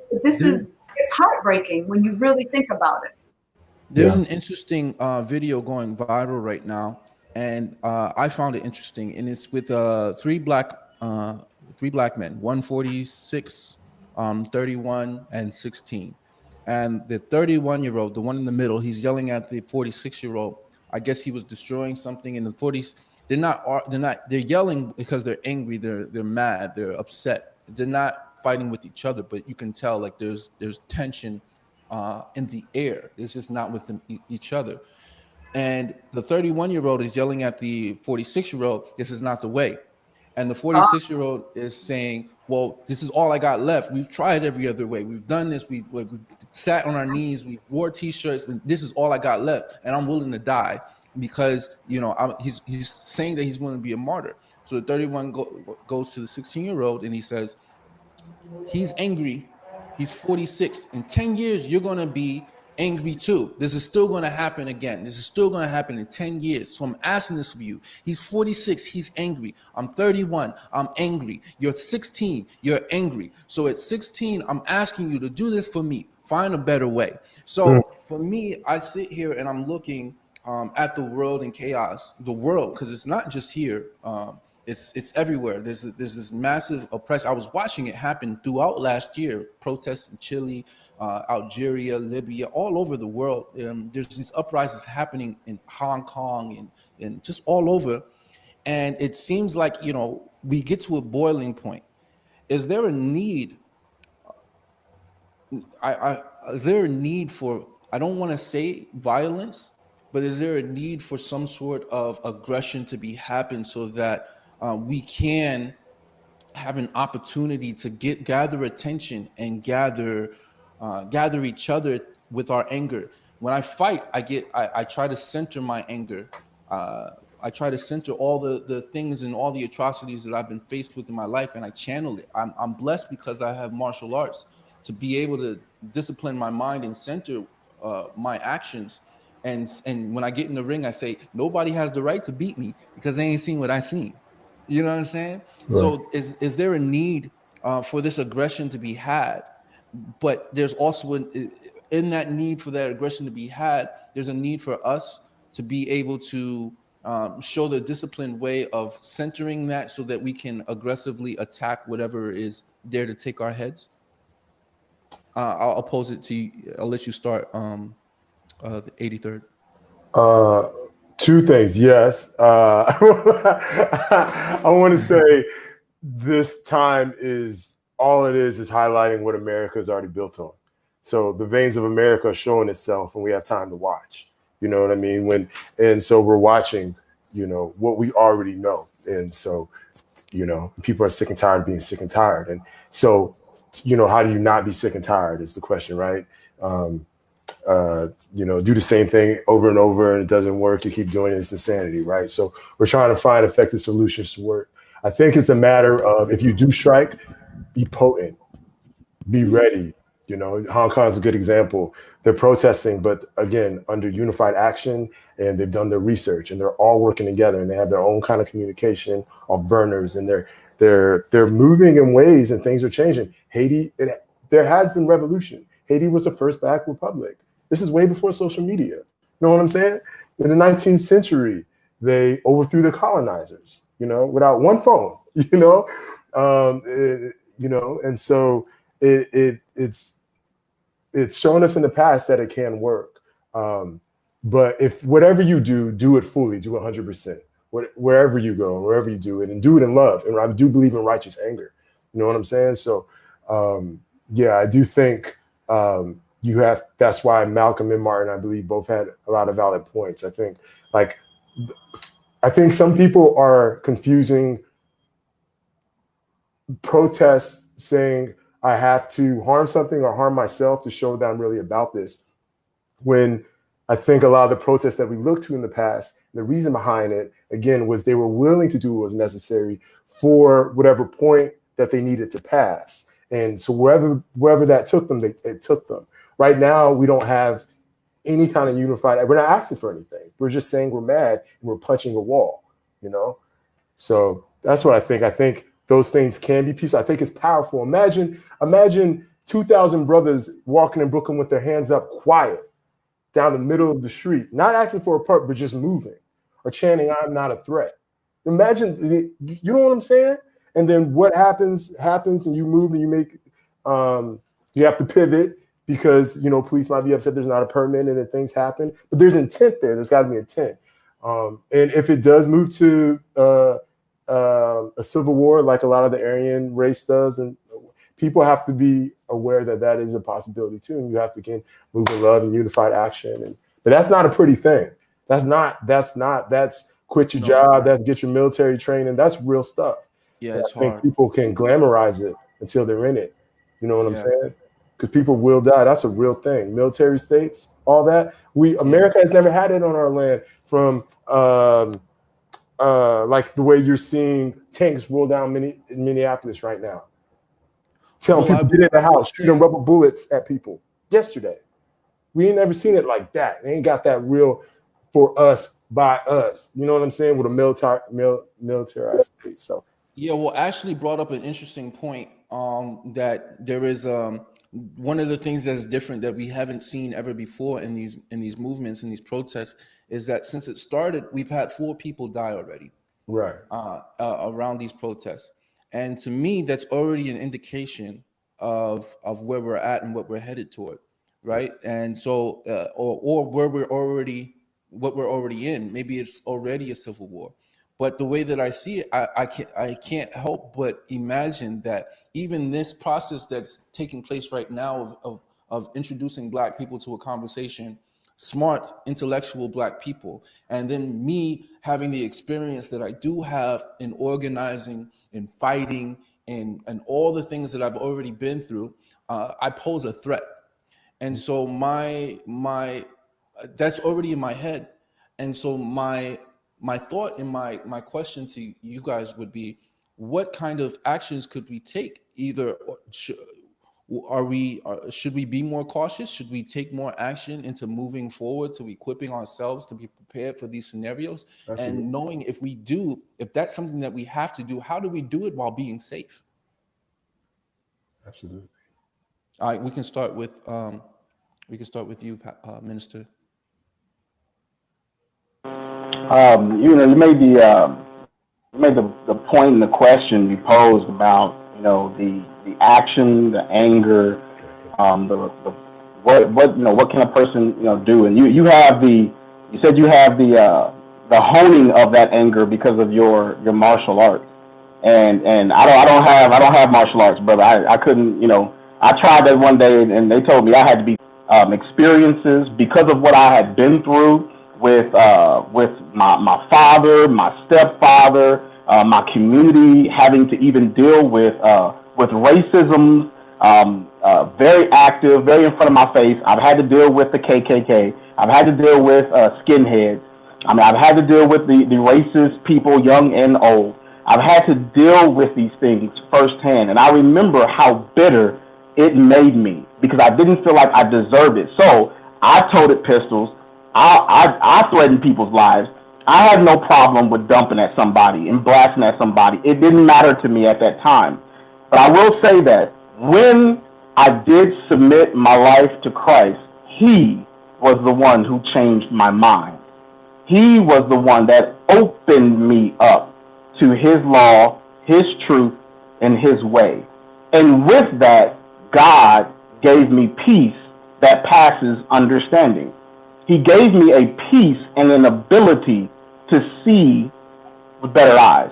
heartbreaking when you really think about it. There's an interesting video going viral right now, and I found it interesting, and it's with three black men, 146, 31, and 16. And the 31-year-old, the one in the middle, he's yelling at the 46-year-old. I guess he was destroying something in the 40s. They're yelling because they're angry, they're mad, they're upset. They're not fighting with each other, but you can tell like there's tension in the air. It's just not with them, each other. And the 31-year-old is yelling at the 46-year-old, this is not the way. And the 46-year-old is saying, well, this is all I got left. We've tried every other way. We've done this. We've sat on our knees. We wore T-shirts. And this is all I got left. And I'm willing to die because, you know, he's saying that he's going to be a martyr. So the 31 goes to the 16-year-old and he says, he's angry. He's 46. In 10 years, you're going to be angry too. This is still going to happen again. This is still going to happen in 10 years. So I'm asking this of you. He's 46. He's angry. I'm 31. I'm angry. You're 16. You're angry. So at 16, I'm asking you to do this for me. Find a better way. So for me, I sit here and I'm looking at the world in chaos. The world, because it's not just here. It's everywhere. There's this massive oppression. I was watching it happen throughout last year. Protests in Chile, Algeria, Libya, all over the world. There's these uprisings happening in Hong Kong and just all over. And it seems like, you know, we get to a boiling point. Is there a need? Is there a need for, I don't want to say violence, but is there a need for some sort of aggression to be happen so that we can have an opportunity to gather attention and gather each other with our anger? When I fight, I try to center my anger. I try to center all the things and all the atrocities that I've been faced with in my life, and I channel it. I'm blessed because I have martial arts to be able to discipline my mind and center my actions. And when I get in the ring, I say, nobody has the right to beat me because they ain't seen what I seen. You know what I'm saying? Right. So is there a need for this aggression to be had? But there's also in that need for that aggression to be had, there's a need for us to be able to show the disciplined way of centering that so that we can aggressively attack whatever is there to take our heads. I'll pose it to you. I'll let you start, the 83rd. Two things. Yes. I want to say this time is all it is highlighting what America is already built on. So the veins of America are showing itself and we have time to watch. You know what I mean? And so we're watching, you know, what we already know. And so, you know, people are sick and tired of being sick and tired. And so, you know, how do you not be sick and tired is the question, right? You know, do the same thing over and over and it doesn't work. You keep doing it, it's insanity, right? So we're trying to find effective solutions to work. I think it's a matter of, if you do strike, be potent, be ready. You know, Hong Kong is a good example. They're protesting, but again, under unified action, and they've done their research and they're all working together and they have their own kind of communication on burners and they're moving in ways and things are changing. Haiti, there has been revolution. Haiti was the first Black republic. This is way before social media. You know what I'm saying? In the 19th century, they overthrew the colonizers, you know, without one phone, you know, and so it's shown us in the past that it can work. But if whatever you do it fully, do 100%. Wherever you go and wherever you do it, and do it in love. And I do believe in righteous anger. You know what I'm saying? So, yeah, I do think that's why Malcolm and Martin, I believe, both had a lot of valid points. I think some people are confusing protests, saying I have to harm something or harm myself to show that I'm really about this, when I think a lot of the protests that we looked to in the past, the reason behind it, again, was they were willing to do what was necessary for whatever point that they needed to pass. And so wherever that took them, it took them. Right now, we don't have any kind of unified, we're not asking for anything. We're just saying we're mad and we're punching a wall, you know? So that's what I think. I think those things can be peaceful. I think it's powerful. Imagine 2,000 brothers walking in Brooklyn with their hands up, quiet, down the middle of the street, not asking for a part, but just moving or chanting, "I'm not a threat." Imagine, you know what I'm saying? And then what happens, and you move and you make, you have to pivot because, you know, police might be upset there's not a permit and then things happen, but there's intent there. There's got to be intent. And if it does move to a civil war, like a lot of the Aryan race does, and people have to be aware that that is a possibility too. And you have to, again, move in love and unified action. But that's not a pretty thing. That's quit your job. That's get your military training. That's real stuff. Yeah, and it's I think hard. people can glamorize it until they're in it. You know what I'm saying? Because people will die. That's a real thing. Military states, all that. America has never had it on our land from like the way you're seeing tanks roll down in Minneapolis right now. Telling people get in the house, shooting rubber bullets at people yesterday. We ain't never seen it like that. They ain't got that real for us, by us. You know what I'm saying? With a militarized state. So yeah, well, Ashlee brought up an interesting point, that there is one of the things that's different that we haven't seen ever before in these movements, in these protests, is that since it started, we've had 4 people die already, right, around these protests. And to me, that's already an indication of where we're at and what we're headed toward, right? And so, or where what we're already in. Maybe it's already a civil war. But the way that I see it, I can't help but imagine that even this process that's taking place right now of introducing Black people to a conversation, smart, intellectual Black people, and then me having the experience that I do have in organizing, in fighting, and all the things that I've already been through, I pose a threat. And so my that's already in my head. And so my thought and my question to you guys would be, what kind of actions could we take? Either should we be more cautious? Should we take more action into moving forward to equipping ourselves to be prepared for these scenarios? Absolutely. And knowing if that's something that we have to do, how do we do it while being safe? Absolutely. All right, we can start with you, Minister. You made the point in the question you posed about, the action, the anger, what can a person do? And you said you have the honing of that anger because of your martial arts, and I don't have martial arts, brother. I couldn't, I tried that one day and they told me I had to be experiences because of what I had been through with my father, my stepfather, my community, having to even deal with racism, very active, very in front of my face. I've had to deal with the KKK. I've had to deal with skinheads. I mean, I've had to deal with the racist people, young and old. I've had to deal with these things firsthand, and I remember how bitter it made me because I didn't feel like I deserved it. So I toted pistols. I threatened people's lives. I had no problem with dumping at somebody and blasting at somebody. It didn't matter to me at that time. But I will say that when I did submit my life to Christ, He was the one who changed my mind. He was the one that opened me up to His law, His truth, and His way. And with that, God gave me peace that passes understanding. He gave me a peace and an ability to see with better eyes.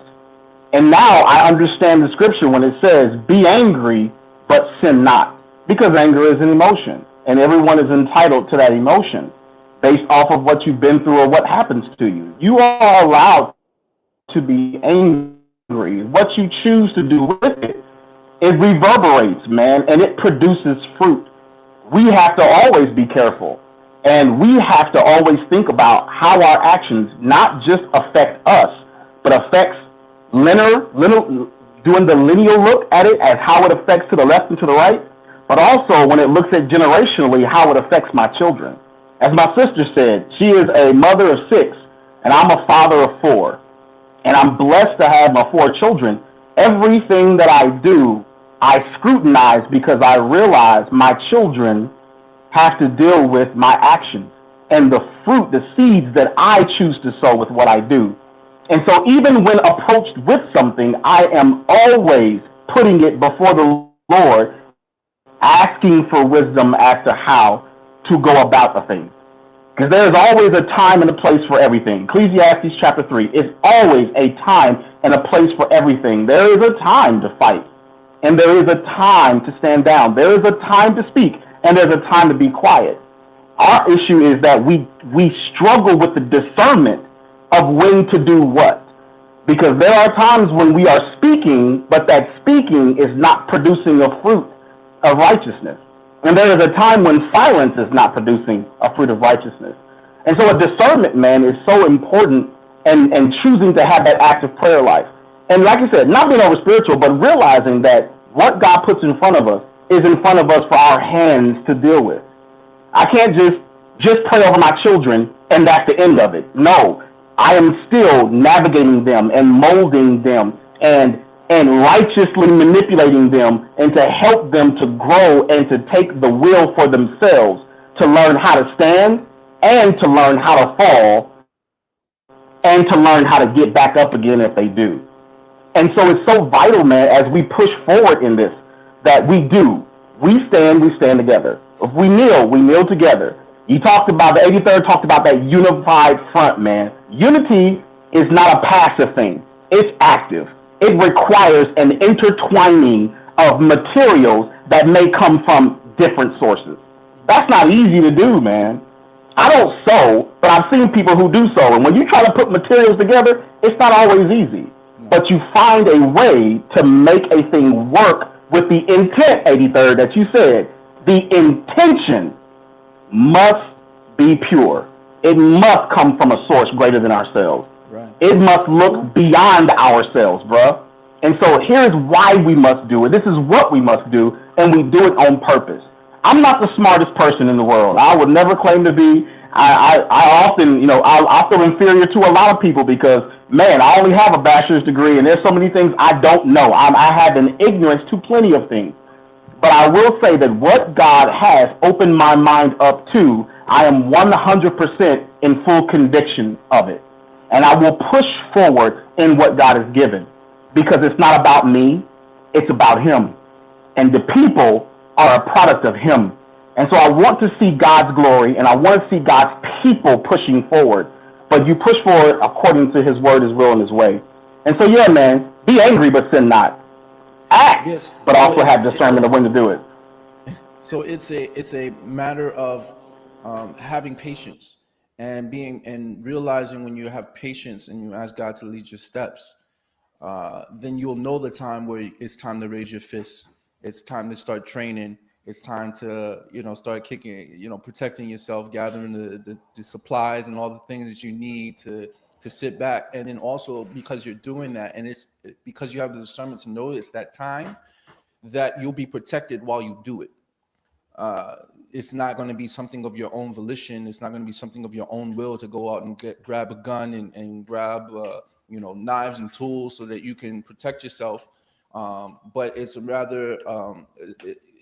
And now I understand the scripture when it says, be angry, but sin not. Because anger is an emotion, and everyone is entitled to that emotion based off of what you've been through or what happens to you. You are allowed to be angry. What you choose to do with it reverberates, man, and it produces fruit. We have to always be careful, and we have to always think about how our actions not just affect us, but affects doing the linear look at it as how it affects to the left and to the right, but also when it looks at generationally how it affects my children. As my sister said, she is a mother of 6, and I'm a father of 4, and I'm blessed to have my 4 children. Everything that I do, I scrutinize because I realize my children have to deal with my actions and the fruit, the seeds that I choose to sow with what I do. And so even when approached with something, I am always putting it before the Lord, asking for wisdom as to how to go about the thing. Because there is always a time and a place for everything. Ecclesiastes chapter 3 is always a time and a place for everything. There is a time to fight, and there is a time to stand down. There is a time to speak, and there's a time to be quiet. Our issue is that we struggle with the discernment of when to do what. Because there are times when we are speaking, but that speaking is not producing a fruit of righteousness. And there is a time when silence is not producing a fruit of righteousness. And so a discernment, man, is so important, and choosing to have that active prayer life. And like I said, not being over spiritual, but realizing that what God puts in front of us is in front of us for our hands to deal with. I can't just pray over my children and that's the end of it. No, I am still navigating them and molding them and righteously manipulating them, and to help them to grow and to take the will for themselves, to learn how to stand and to learn how to fall and to learn how to get back up again if they do. And so it's so vital, man, as we push forward in this, that we stand together. If we kneel together. You talked about, the 83rd talked about that unified front, man. Unity is not a passive thing. It's active. It requires an intertwining of materials that may come from different sources. That's not easy to do, man. I don't sew, but I've seen people who do sew. And when you try to put materials together, it's not always easy. But you find a way to make a thing work with the intent, 83rd, that you said. The intention must be pure. It must come from a source greater than ourselves. Right. It must look beyond ourselves, bruh. And so here's why we must do it. This is what we must do, and we do it on purpose. I'm not the smartest person in the world. I would never claim to be. I often, I feel inferior to a lot of people because, man, I only have a bachelor's degree, and there's so many things I don't know. I have an ignorance to plenty of things. But I will say that what God has opened my mind up to, I am 100% in full conviction of it. And I will push forward in what God has given, because it's not about me, it's about Him. And the people are a product of Him. And so I want to see God's glory, and I want to see God's people pushing forward. But you push forward according to His word, His will, and His way. And so, yeah, man, be angry, but sin not. Act, yes, but so also have discernment of when to do it. So it's a matter of having patience and realizing when you have patience and you ask God to lead your steps, then you'll know the time where it's time to raise your fists. It's time to start training. It's time to, start kicking, protecting yourself, gathering the supplies and all the things that you need to sit back. And then also because you're doing that, and it's because you have the discernment to know it's that time that you'll be protected while you do it. It's not going to be something of your own volition. It's not going to be something of your own will to go out and grab a gun and grab, knives and tools so that you can protect yourself. But it's rather,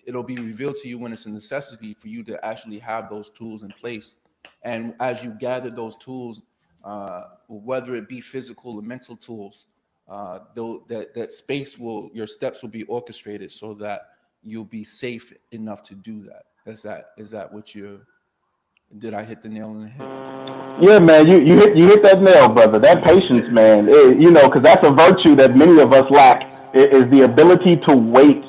it'll be revealed to you when it's a necessity for you to actually have those tools in place. And as you gather those tools, whether it be physical or mental tools, that space your steps will be orchestrated so that you'll be safe enough to do that. Is that what did I hit the nail on the head? Yeah, man, you hit that nail, brother. That patience, man, because that's a virtue that many of us lack, is the ability to wait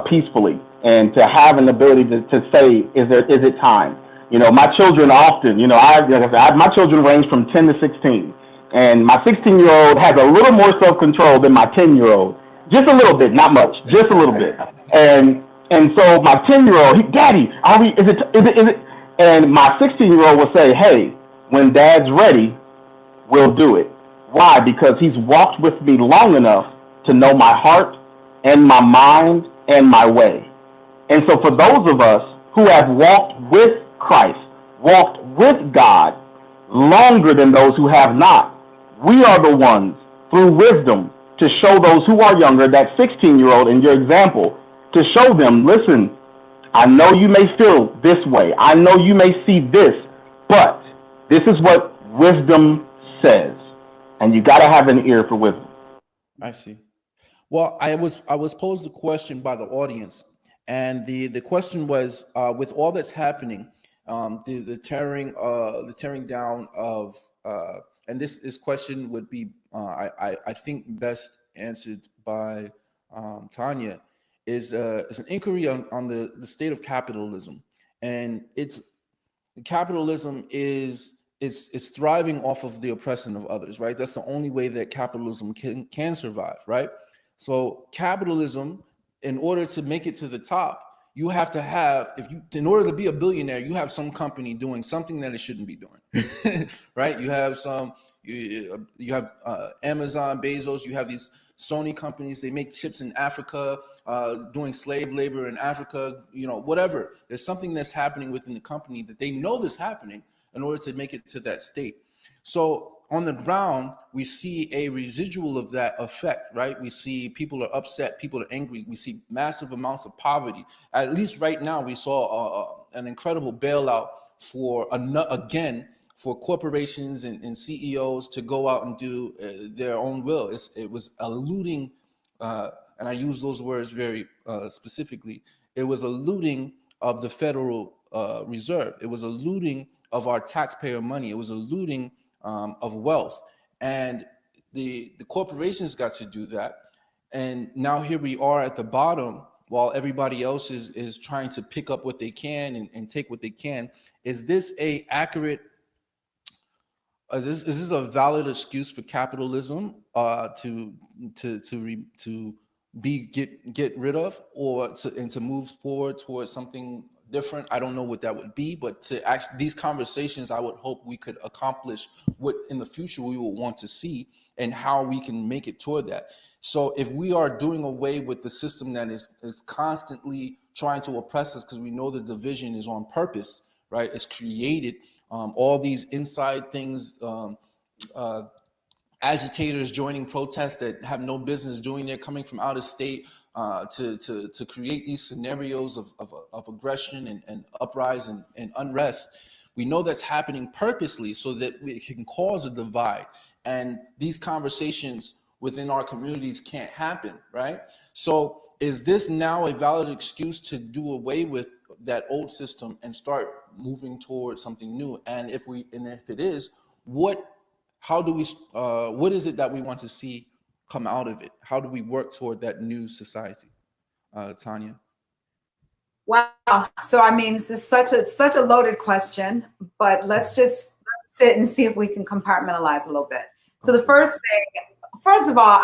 peacefully and to have an ability to say, is it time? My children often, my children range from 10 to 16, and my 16-year-old has a little more self-control than my 10-year-old, just a little bit, not much, just a little bit, and so my 10-year-old, Daddy, is it? And my 16-year-old will say, hey, when Dad's ready, we'll do it. Why? Because he's walked with me long enough to know my heart and my mind and my way. And so for those of us who have walked with Christ, walked with God longer than those who have not, we are the ones, through wisdom, to show those who are younger, that 16-year-old in your example, to show them, listen, I know you may feel this way. I know you may see this, but this is what wisdom says. And you got to have an ear for wisdom. I see. Well, I was posed a question by the audience, and the question was, with all that's happening, the tearing down of, and this question would be, I think, best answered by Tonia, is an inquiry on the state of capitalism, and capitalism is thriving off of the oppression of others, right? That's the only way that capitalism can survive, right? So capitalism, in order to make it to the top, you have to have, in order to be a billionaire, you have some company doing something that it shouldn't be doing, right? You have you have Amazon, Bezos, you have these Sony companies, they make chips in Africa, doing slave labor in Africa, whatever. There's something that's happening within the company that they know is happening in order to make it to that state. So on the ground, we see a residual of that effect, right? We see people are upset, people are angry. We see massive amounts of poverty. At least right now, we saw an incredible bailout for corporations and CEOs to go out and do their own will. It was a looting, and I use those words very specifically. It was a looting of the Federal Reserve. It was a looting of our taxpayer money. It was a looting of wealth, and the corporations got to do that. And now here we are at the bottom, while everybody else is trying to pick up what they can and take what they can. Is this a accurate? Is this a valid excuse for capitalism to get rid of, or to move forward towards something different? I don't know what that would be, but these conversations, I would hope we could accomplish what in the future we will want to see and how we can make it toward that. So if we are doing away with the system that is constantly trying to oppress us, because we know the division is on purpose, right? It's created. All these inside things, agitators joining protests that have no business doing. They're coming from out of state to create these scenarios of aggression and uprising and unrest. We know that's happening purposely so that it can cause a divide. And these conversations within our communities can't happen, right? So is this now a valid excuse to do away with that old system and start moving towards something new? And if it is, what is it that we want to see come out of it? How do we work toward that new society? Tonia. Wow. So I mean, this is such a loaded question, but let's sit and see if we can compartmentalize a little bit. So the first of all,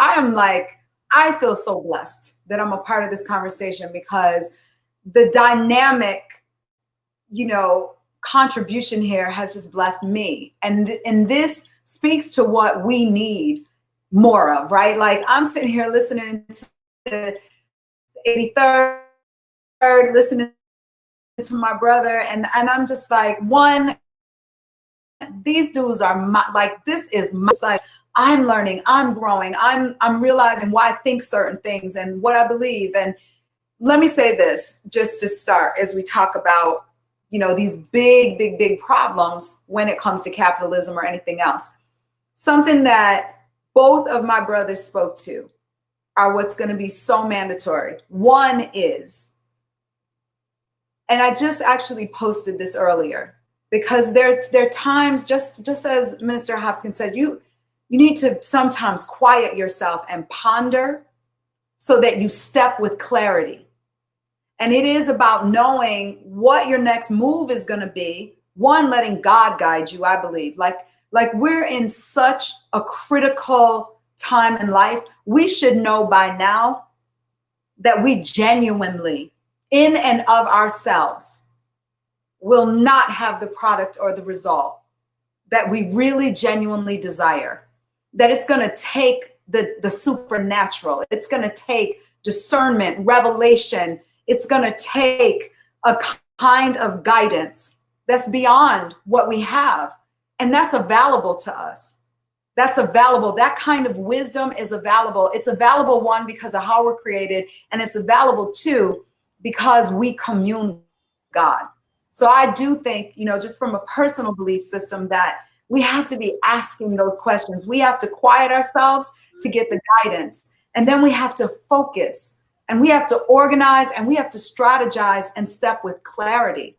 I feel so blessed that I'm a part of this conversation, because the dynamic, contribution here has just blessed me. And this speaks to what we need more of, right? Like, I'm sitting here listening to 83rd, listening to my brother, and I'm just like, these dudes are this is like, I'm learning, I'm growing, I'm realizing why I think certain things and what I believe. And let me say this just to start, as we talk about, these big problems when it comes to capitalism or anything else. Something that both of my brothers spoke to are what's going to be so mandatory. One is And I just actually posted this earlier, because there are times, just as Minister Hopkins said, you need to sometimes quiet yourself and ponder so that you step with clarity. And it is about knowing what your next move is going to be. One, letting God guide you, I believe. Like we're in such a critical time in life. We should know by now that we genuinely, in and of ourselves, will not have the product or the result that we really genuinely desire. That it's going to take the supernatural. It's going to take discernment, revelation. It's going to take a kind of guidance that's beyond what we have. And that's available to us. That's available. That kind of wisdom is available. It's available, one, because of how we're created, and it's available, two, because we commune with God. So I do think, just from a personal belief system, that we have to be asking those questions. We have to quiet ourselves to get the guidance. And then we have to focus, and we have to organize, and we have to strategize and step with clarity.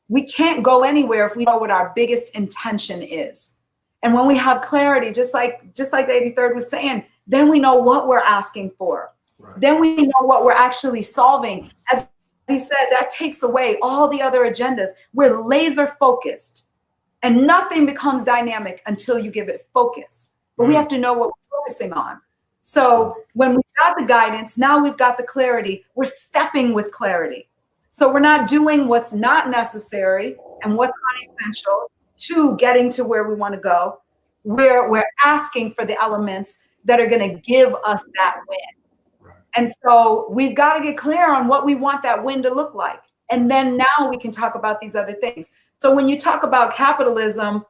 We can't go anywhere if we know what our biggest intention is. And when we have clarity, just like the 83rd was saying, then we know what we're asking for. Right. Then we know what we're actually solving. As he said, that takes away all the other agendas. We're laser focused, and nothing becomes dynamic until you give it focus. But we have to know what we're focusing on. So when we've got the guidance, now we've got the clarity, we're stepping with clarity. So we're not doing what's not necessary and what's not essential to getting to where we want to go. We're asking for the elements that are going to give us that win. Right. And so we've got to get clear on what we want that win to look like. And then now we can talk about these other things. So when you talk about capitalism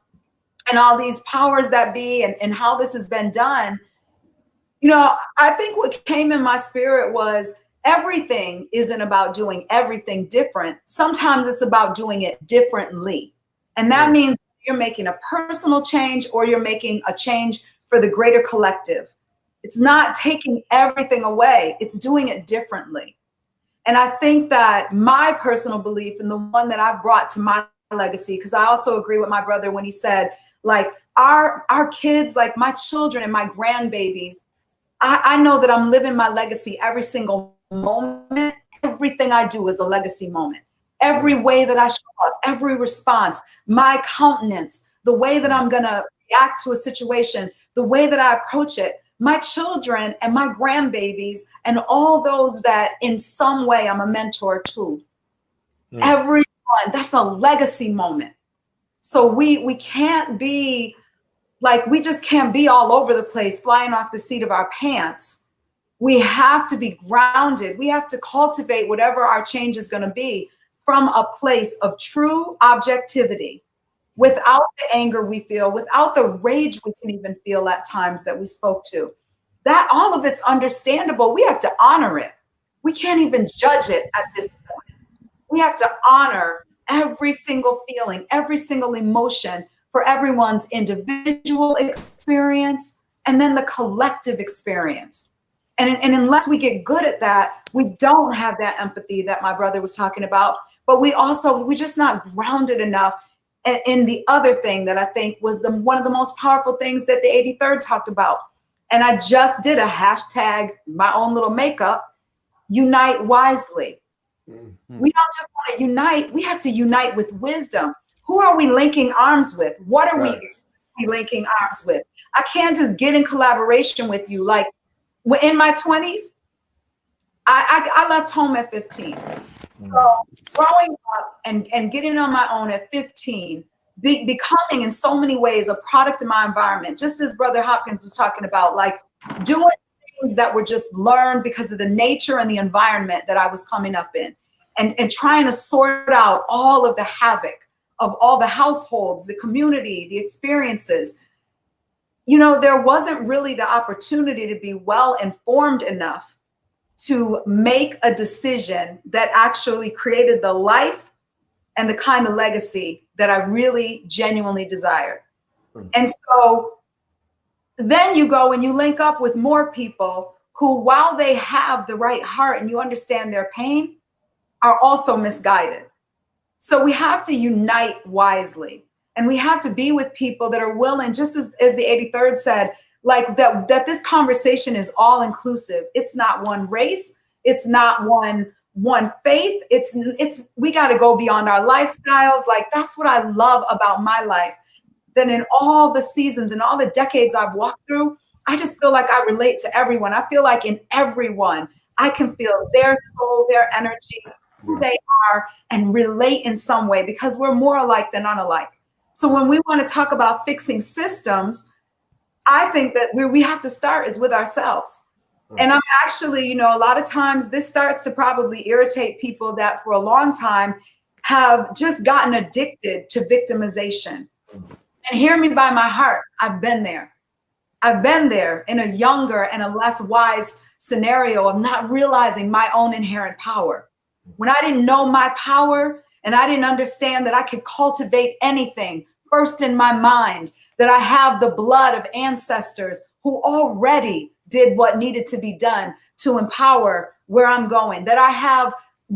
and all these powers that be and how this has been done, I think what came in my spirit was everything isn't about doing everything different. Sometimes it's about doing it differently. And that means you're making a personal change or you're making a change for the greater collective. It's not taking everything away. It's doing it differently. And I think that my personal belief, and the one that I brought to my legacy, because I also agree with my brother when he said, like, our kids, like my children and my grandbabies, I know that I'm living my legacy every single moment. Everything I do is a legacy moment. Every way that I show up, every response, my countenance, the way that I'm going to react to a situation, the way that I approach it, my children and my grandbabies and all those that in some way I'm a mentor to. Everyone, that's a legacy moment. So we can't be like, we just can't be all over the place, flying off the seat of our pants. We have to be grounded. We have to cultivate whatever our change is going to be from a place of true objectivity, without the anger we feel, without the rage we can even feel at times that we spoke to. That all of it's understandable. We have to honor it. We can't even judge it at this point. We have to honor every single feeling, every single emotion for everyone's individual experience and then the collective experience. And unless we get good at that, we don't have that empathy that my brother was talking about. But we're just not grounded enough in the other thing that I think was one of the most powerful things that the 83rd talked about. And I just did a hashtag, my own little makeup, unite wisely. Mm-hmm. We don't just want to unite, we have to unite with wisdom. Who are we linking arms with? What are we linking arms with? I can't just get in collaboration with you. Like in my 20s, I left home at 15. So growing up and getting on my own at 15, becoming in so many ways a product of my environment, just as Brother Hopkins was talking about, like doing things that were just learned because of the nature and the environment that I was coming up in, and trying to sort out all of the havoc of all the households, the community, the experiences. There wasn't really the opportunity to be well informed enough to make a decision that actually created the life and the kind of legacy that I really genuinely desired. And so then you go and you link up with more people who, while they have the right heart and you understand their pain, are also misguided. So we have to unite wisely, and we have to be with people that are willing, just as the 83rd said, like that this conversation is all inclusive. It's not one race. It's not one faith. It's we got to go beyond our lifestyles. Like, that's what I love about my life. That in all the seasons and all the decades I've walked through, I just feel like I relate to everyone. I feel like in everyone, I can feel their soul, their energy, who they are, and relate in some way, because we're more alike than unalike. So when we want to talk about fixing systems, I think that where we have to start is with ourselves. And I'm actually, you know, a lot of times this starts to probably irritate people that for a long time have just gotten addicted to victimization. And hear me by my heart, I've been there. I've been there in a younger and a less wise scenario of not realizing my own inherent power. When I didn't know my power and I didn't understand that I could cultivate anything, first in my mind, that I have the blood of ancestors who already did what needed to be done to empower where I'm going, that I have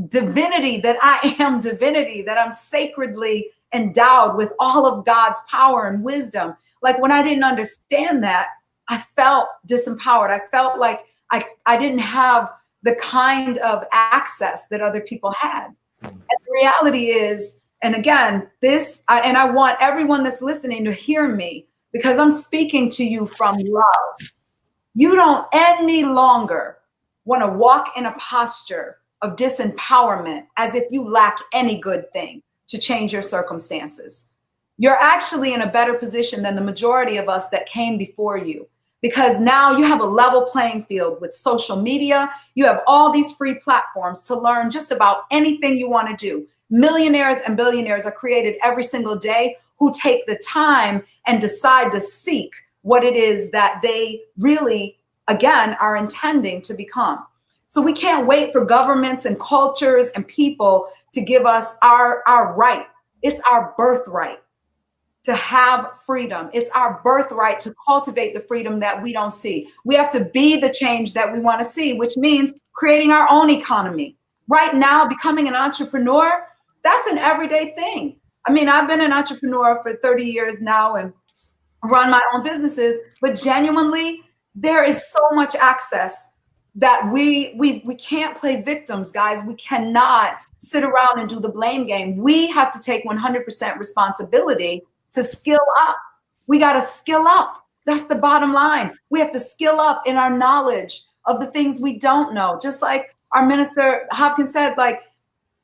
divinity, that I am divinity, that I'm sacredly endowed with all of God's power and wisdom. Like, when I didn't understand that, I felt disempowered. I felt like I didn't have the kind of access that other people had. And the reality is, and again, I want everyone that's listening to hear me, because I'm speaking to you from love. You don't any longer want to walk in a posture of disempowerment as if you lack any good thing to change your circumstances. You're actually in a better position than the majority of us that came before you, because now you have a level playing field with social media. You have all these free platforms to learn just about anything you want to do. Millionaires and billionaires are created every single day who take the time and decide to seek what it is that they really, again, are intending to become. So we can't wait for governments and cultures and people to give us our right. It's our birthright to have freedom. It's our birthright to cultivate the freedom that we don't see. We have to be the change that we want to see, which means creating our own economy. Right now, becoming an entrepreneur, that's an everyday thing. I mean, I've been an entrepreneur for 30 years now and run my own businesses, but genuinely, there is so much access that we can't play victims, guys. We cannot sit around and do the blame game. We have to take 100% responsibility to skill up. We got to skill up. That's the bottom line. We have to skill up in our knowledge of the things we don't know. Just like our minister Hopkins said, like,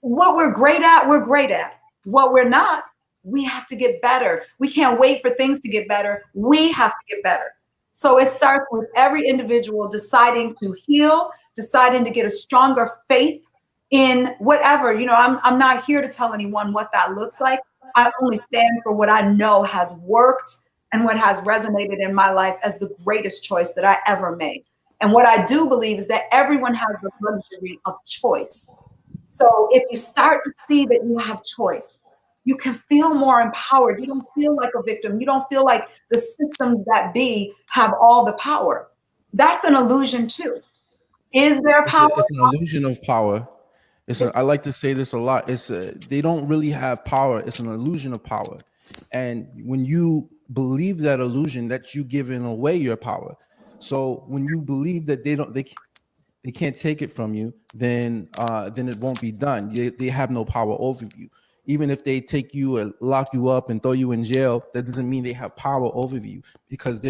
what we're great at, we're great at. What we're not, we have to get better. We can't wait for things to get better. We have to get better. So it starts with every individual deciding to heal, deciding to get a stronger faith in whatever. You know, I'm not here to tell anyone what that looks like. I only stand for what I know has worked and what has resonated in my life as the greatest choice that I ever made. And what I do believe is that everyone has the luxury of choice. So if you start to see that you have choice, you can feel more empowered. You don't feel like a victim. You don't feel like the systems that be have all the power. That's an illusion too. Is there power? It's an illusion of power. I like to say this a lot. They don't really have power. It's an illusion of power. And when you believe that illusion, that you giving away your power. So when you believe that they can't take it from you, then it won't be done. They have no power over you. Even if they take you and lock you up and throw you in jail, that doesn't mean they have power over you, because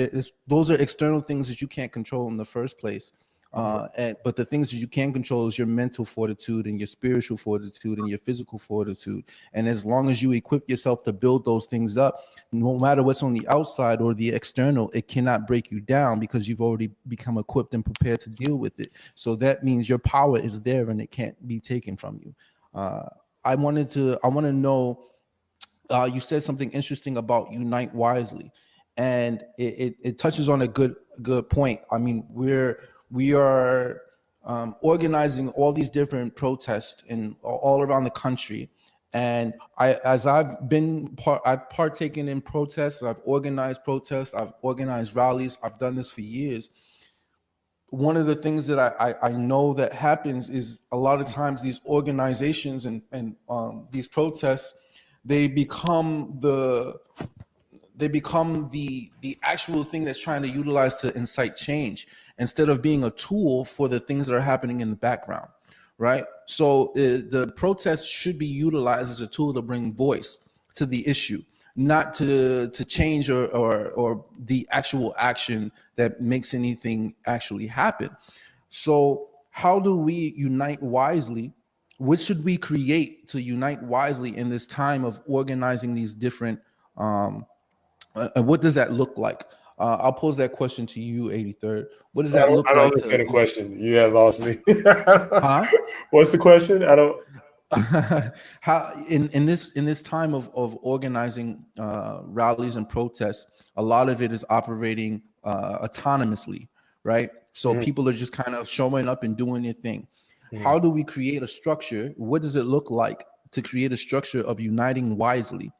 those are external things that you can't control in the first place. But the things that you can control is your mental fortitude and your spiritual fortitude and your physical fortitude. And as long as you equip yourself to build those things up, no matter what's on the outside or the external, it cannot break you down, because you've already become equipped and prepared to deal with it. So that means your power is there and it can't be taken from you. I want to know, you said something interesting about unite wisely, and it touches on a good point. I mean, we are organizing all these different protests all around the country. And I've partaken in protests, I've organized protests, I've organized rallies, I've done this for years. one of the things that I know that happens is a lot of times these organizations and these protests, they become the actual thing that's trying to utilize to incite change instead of being a tool for the things that are happening in the background, right? So the protest should be utilized as a tool to bring voice to the issue, not to change or the actual action that makes anything actually happen. So how do we unite wisely? What should we create to unite wisely in this time of organizing these different what does that look like? I'll pose that question to you, 83rd. What does that look I don't like understand to the question. You have lost me. huh? What's the question? I don't. How in this time of organizing rallies and protests, a lot of it is operating autonomously, right? So people are just kind of showing up and doing their thing. How do we create a structure? What does it look like to create a structure of uniting wisely?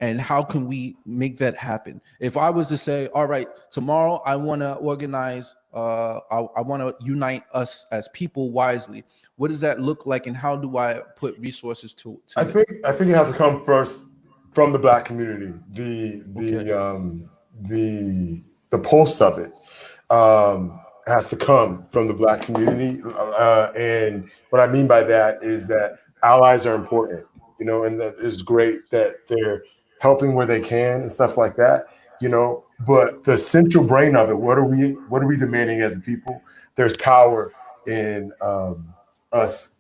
And how can we make that happen? If I was to say, all right, tomorrow I want to organize, I want to unite us as people wisely. What does that look like, and how do I put resources to I it? think it has to come first from the Black community. The pulse of it has to come from the Black community, and what I mean by that is that allies are important, you know, and that it's great that they're helping where they can and stuff like that, you know. But the central brain of it, what are we demanding as a people? There's power in us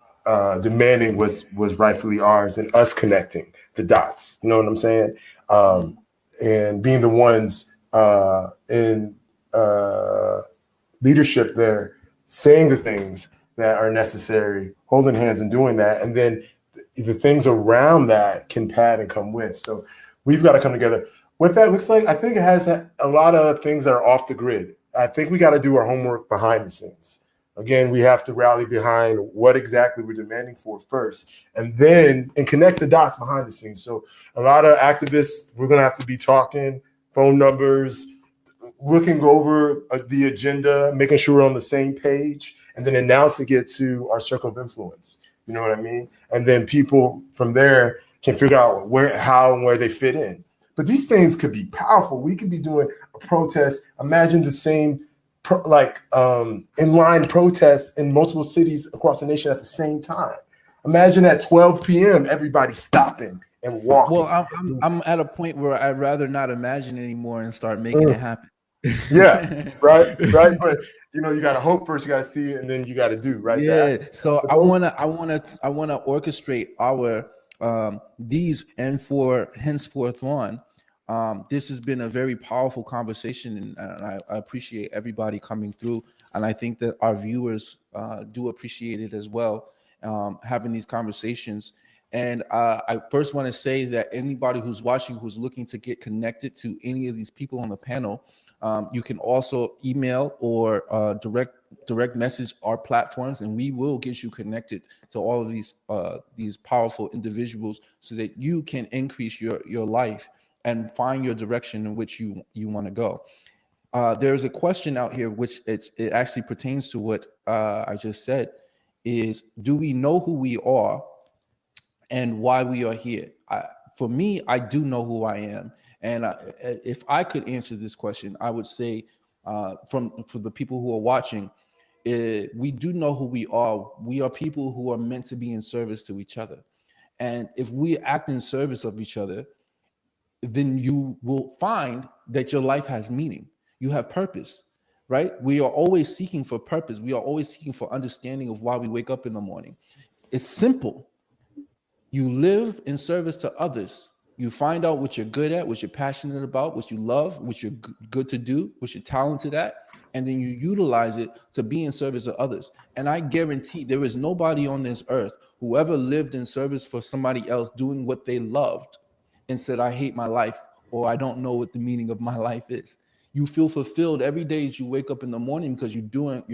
demanding what's rightfully ours and us connecting the dots. You know what I'm saying? And being the ones in leadership there, saying the things that are necessary, holding hands and doing that, and then the things around that can pad and come with. So we've got to come together. What that looks like, I think it has a lot of things that are off the grid. I think we got to do our homework behind the scenes. Again, we have to rally behind what exactly we're demanding for first, and connect the dots behind the scenes. So a lot of activists, we're going to have to be talking, phone numbers, looking over the agenda, making sure we're on the same page, and then announcing it to our circle of influence. You know what I mean? And then people from there can figure out how and where they fit in. But these things could be powerful. We could be doing a protest. Imagine the same inline protests in multiple cities across the nation at the same time. Imagine at 12 p.m. everybody stopping and walking. Well, I'm at a point where I'd rather not imagine anymore and start making it happen. Yeah, right. But you know, you got to hope first, you got to see it, and then you got to do, right? Yeah. So I wanna orchestrate our these, and for henceforth on. This has been a very powerful conversation, and I appreciate everybody coming through, and I think that our viewers do appreciate it as well, having these conversations. And I first want to say that anybody who's watching, who's looking to get connected to any of these people on the panel, you can also email or direct message our platforms, and we will get you connected to all of these powerful individuals so that you can increase your life and find your direction in which you want to go. There's a question out here which it actually pertains to what I just said, is do we know who we are and why we are here? For me, I do know who I am. And if I could answer this question, I would say for the people who are watching, we do know who we are. We are people who are meant to be in service to each other. And if we act in service of each other, then you will find that your life has meaning. You have purpose, right? We are always seeking for purpose. We are always seeking for understanding of why we wake up in the morning. It's simple. You live in service to others. You find out what you're good at, what you're passionate about, what you love, what you're good to do, what you're talented at, and then you utilize it to be in service of others. And I guarantee there is nobody on this earth who ever lived in service for somebody else doing what they loved and said, I hate my life, or I don't know what the meaning of my life is. You feel fulfilled every day as you wake up in the morning because you're doing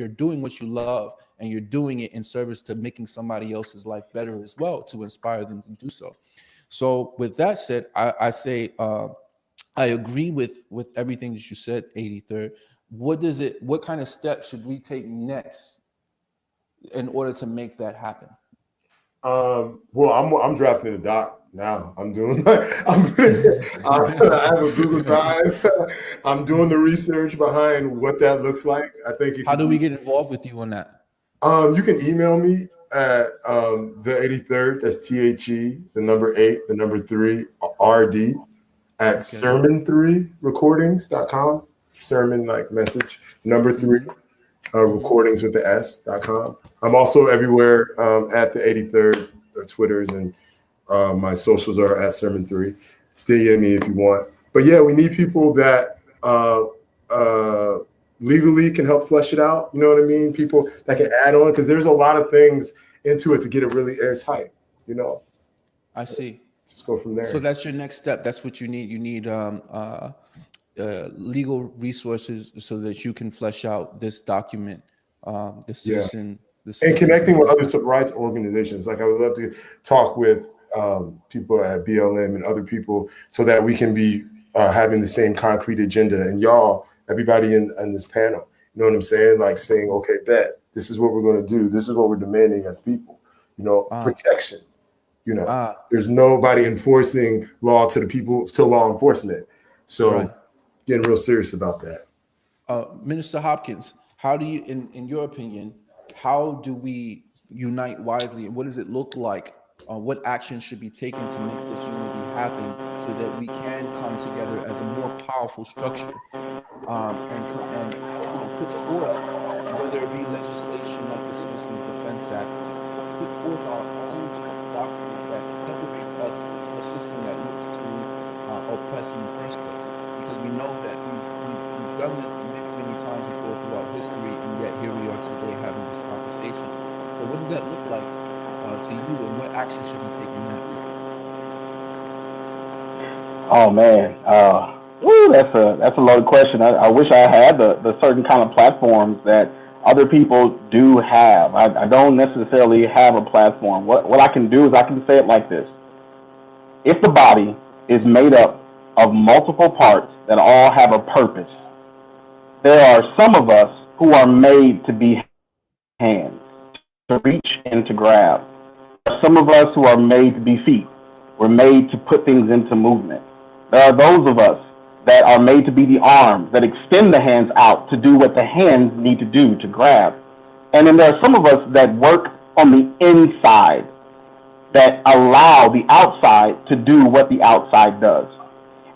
what you love, and you're doing it in service to making somebody else's life better as well, to inspire them to do so. So with that said, I say I agree with everything that you said, 83rd, what kind of steps should we take next in order to make that happen? Well, I'm drafting a doc now. I have a Google Drive. I'm doing the research behind what that looks like. I think. How do we get involved with you on that? You can email me at the 83rd. That's THE, the number 8, the number 3, RD at sermon3recordings.com. Sermon like message, number 3. Recordings with the S.com. I'm also everywhere at the 83rd, Twitters, and my socials are at Sermon3. DM me if you want. But yeah, we need people that legally can help flesh it out. You know what I mean? People that can add on, because there's a lot of things into it to get it really airtight. You know. I see. Just go from there. So that's your next step. That's what you need. You need legal resources so that you can flesh out this document, the citizen. And connecting with other civil rights organizations. Like I would love to talk with people at BLM and other people so that we can be having the same concrete agenda. And y'all, everybody in this panel, you know what I'm saying? Like saying, okay, bet, this is what we're going to do. This is what we're demanding as people, you know, protection. You know, there's nobody enforcing law to the people, to law enforcement. So getting real serious about that. Minister Hopkins, how do you, in your opinion, how do we unite wisely, and what does it look like? What action should be taken to make this unity happen so that we can come together as a more powerful structure and put forth, whether it be legislation like the Citizens Defense Act, put forth our own kind of document that separates us from a system that looks to oppress in the first place. Because we know that we've done this many times before throughout history, and yet here we are today having this conversation. So what does that look like to you, and what action should be taken next? Oh man, that's a loaded question. I wish I had the certain kind of platforms that other people do have. I don't necessarily have a platform. What I can do is I can say it like this: if the body is made up of multiple parts that all have a purpose, there are some of us who are made to be hands, to reach and to grab. There are some of us who are made to be feet. We're made to put things into movement. There are those of us that are made to be the arms that extend the hands out to do what the hands need to do, to grab. And then there are some of us that work on the inside, that allow the outside to do what the outside does.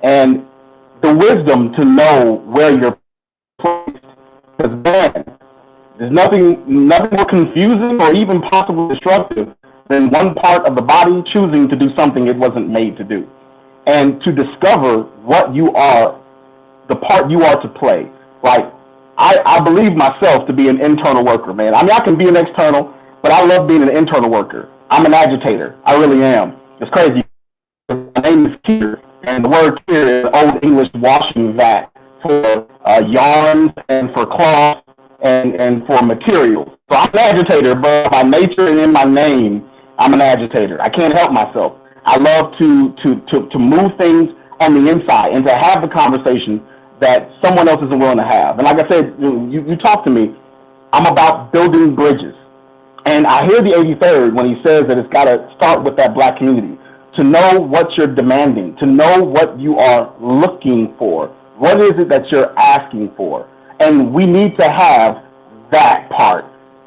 And the wisdom to know where you're placed, because then there's nothing more confusing or even possibly destructive than one part of the body choosing to do something it wasn't made to do. And to discover what you are, the part you are to play. Like, I believe myself to be an internal worker, man. I mean, I can be an external, but I love being an internal worker. I'm an agitator. I really am. It's crazy. My name is Kier, and the word Kier is Old English washing vat for yarns and for cloth and for materials. So I'm an agitator, but by nature and in my name, I'm an agitator. I can't help myself. I love to move things on the inside and to have the conversation that someone else isn't willing to have. And like I said, you talk to me, I'm about building bridges. And I hear the 83rd when he says that it's got to start with that Black community, to know what you're demanding, to know what you are looking for. What is it that you're asking for? And we need to have that part,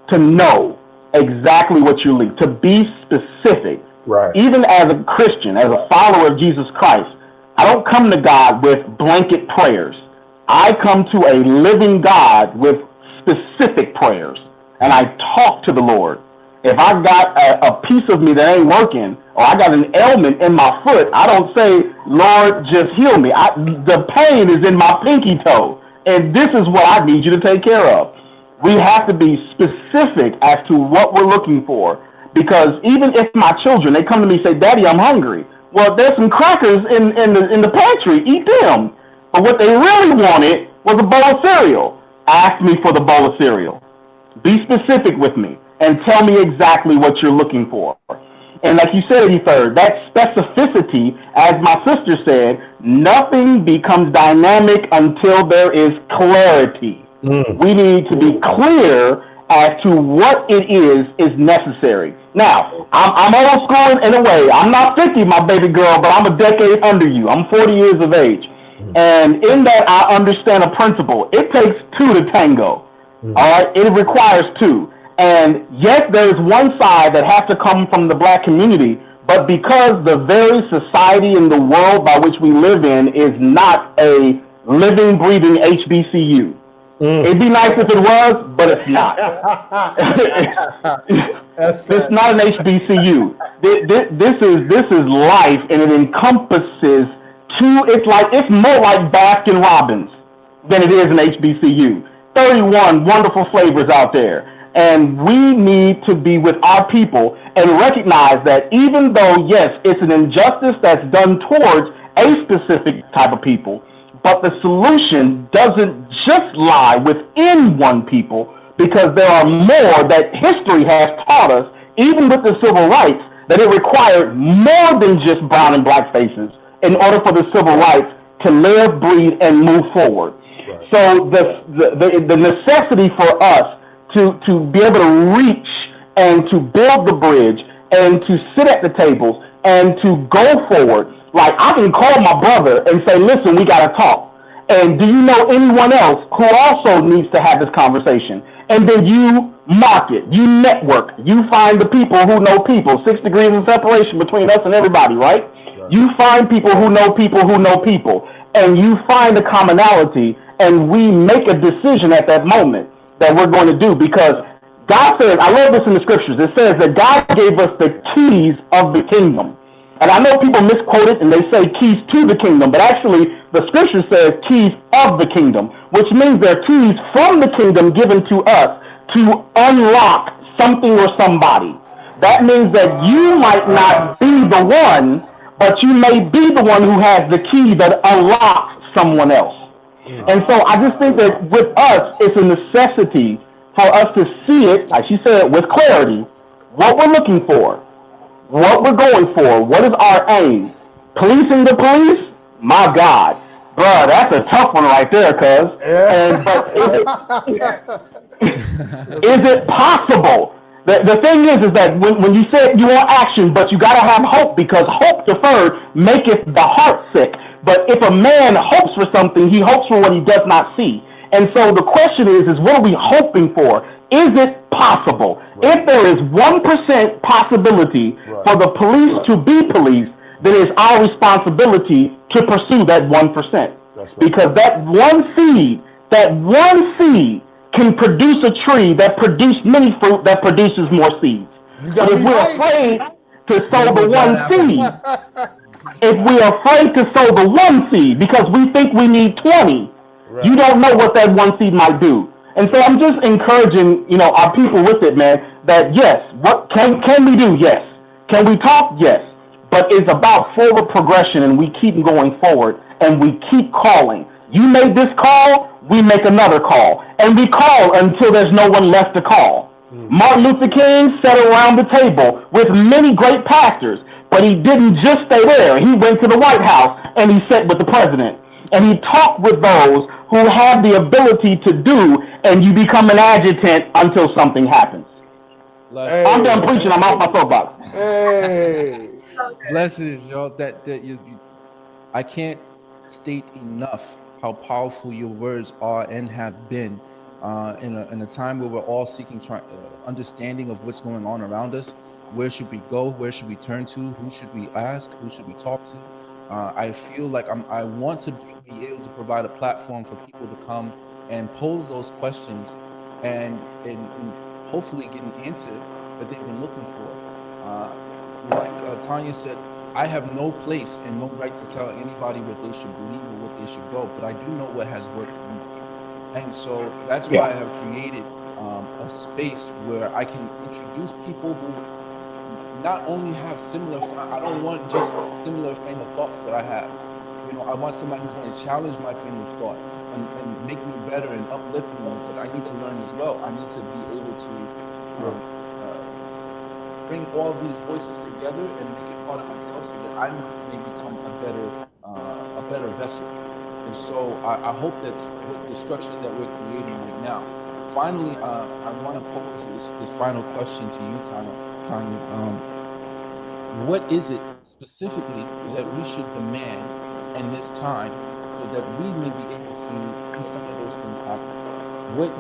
to know exactly what you need, to be specific. Right. Even as a Christian, as a follower of Jesus Christ, I don't come to God with blanket prayers. I come to a living God with specific prayers, and I talk to the Lord. If I got a piece of me that ain't working, or I got an ailment in my foot, I don't say, Lord, just heal me. The pain is in my pinky toe, and this is what I need you to take care of. We have to be specific as to what we're looking for, because even if my children, they come to me and say, Daddy, I'm hungry. Well, there's some crackers in the pantry. Eat them. But what they really wanted was a bowl of cereal. Ask me for the bowl of cereal. Be specific with me and tell me exactly what you're looking for. And like you said, 83rd, that specificity, as my sister said, nothing becomes dynamic until there is clarity. We need to be clear as to what it is necessary. Now, I'm old school in a way. I'm not 50, my baby girl, but I'm a decade under you. I'm 40 years of age. And in that, I understand a principle. It takes two to tango. All right? It requires two. And yes, there's one side that has to come from the Black community, but because the very society and the world by which we live in is not a living, breathing HBCU. It'd be nice if it was, but it's not. It's not an HBCU. This is life, and it encompasses two. It's more like Baskin Robbins than it is an HBCU. 31 wonderful flavors out there, and we need to be with our people and recognize that even though yes, it's an injustice that's done towards a specific type of people, but the solution doesn't just lie within one people, because there are more that history has taught us, even with the civil rights, that it required more than just brown and black faces in order for the civil rights to live, breathe, and move forward. Right. So the necessity for us to be able to reach and to build the bridge and to sit at the tables and to go forward. Like, I can call my brother and say, listen, we got to talk. And do you know anyone else who also needs to have this conversation? And then you market, you network, you find the people who know people. 6 degrees of separation between us and everybody, right? You find people who know people who know people. And you find a commonality, and we make a decision at that moment that we're going to do. Because God says, I love this in the scriptures, it says that God gave us the keys of the kingdom. And I know people misquote it and they say keys to the kingdom, but actually the scripture says keys of the kingdom, which means they're keys from the kingdom given to us to unlock something or somebody. That means that you might not be the one, but you may be the one who has the key that unlocks someone else. And so I just think that with us, it's a necessity for us to see it, like she said, with clarity, what we're looking for, what we're going for, what is our aim. Policing the police? My God. Bruh, that's a tough one right there, cuz. Yeah. Is it possible? The thing is that when you said you want action, but you got to have hope, because hope deferred maketh the heart sick. But if a man hopes for something, he hopes for what he does not see. And so the question is what are we hoping for? Is it possible? Right. If there is 1% possibility for the police to be policed, then it's our responsibility to pursue that 1%. That's right. Because that one seed can produce a tree that produces many fruit that produces more seeds. But if we're afraid to sow the one seed, if we are afraid to sow the one seed because we think we need 20, you don't know what that one seed might do. And so I'm just encouraging, our people with it, man, that yes, what can we do? Yes. Can we talk? Yes. But it's about forward progression, and we keep going forward, and we keep calling. You made this call, we make another call. And we call until there's no one left to call. Martin Luther King sat around the table with many great pastors, but he didn't just stay there. He went to the White House, and he sat with the president. And he talked with those who have the ability to do, and you become an adjutant until something happens. Hey. I'm done preaching. I'm off my soapbox. Hey. Blessings, y'all. I can't state enough how powerful your words are and have been in a time where we're all seeking understanding of what's going on around us. Where should we go? Where should we turn to? Who should we ask? Who should we talk to? I feel like I want to be able to provide a platform for people to come and pose those questions and hopefully get an answer that they've been looking for. Like Tonia said, I have no place and no right to tell anybody what they should believe or what they should go, but I do know what has worked for me. And so that's why I have created a space where I can introduce people who not only have I don't want just similar frame of thoughts that I have. I want somebody who's going to challenge my frame of thought and make me better and uplift me, because I need to learn as well. I need to be able to bring all these voices together and make it part of myself so that I may become a better vessel. And so I hope that's what the structure that we're creating right now. Finally, I want to pose this final question to you, Tonia. What is it specifically that we should demand in this time so that we may be able to see some of those things happen? What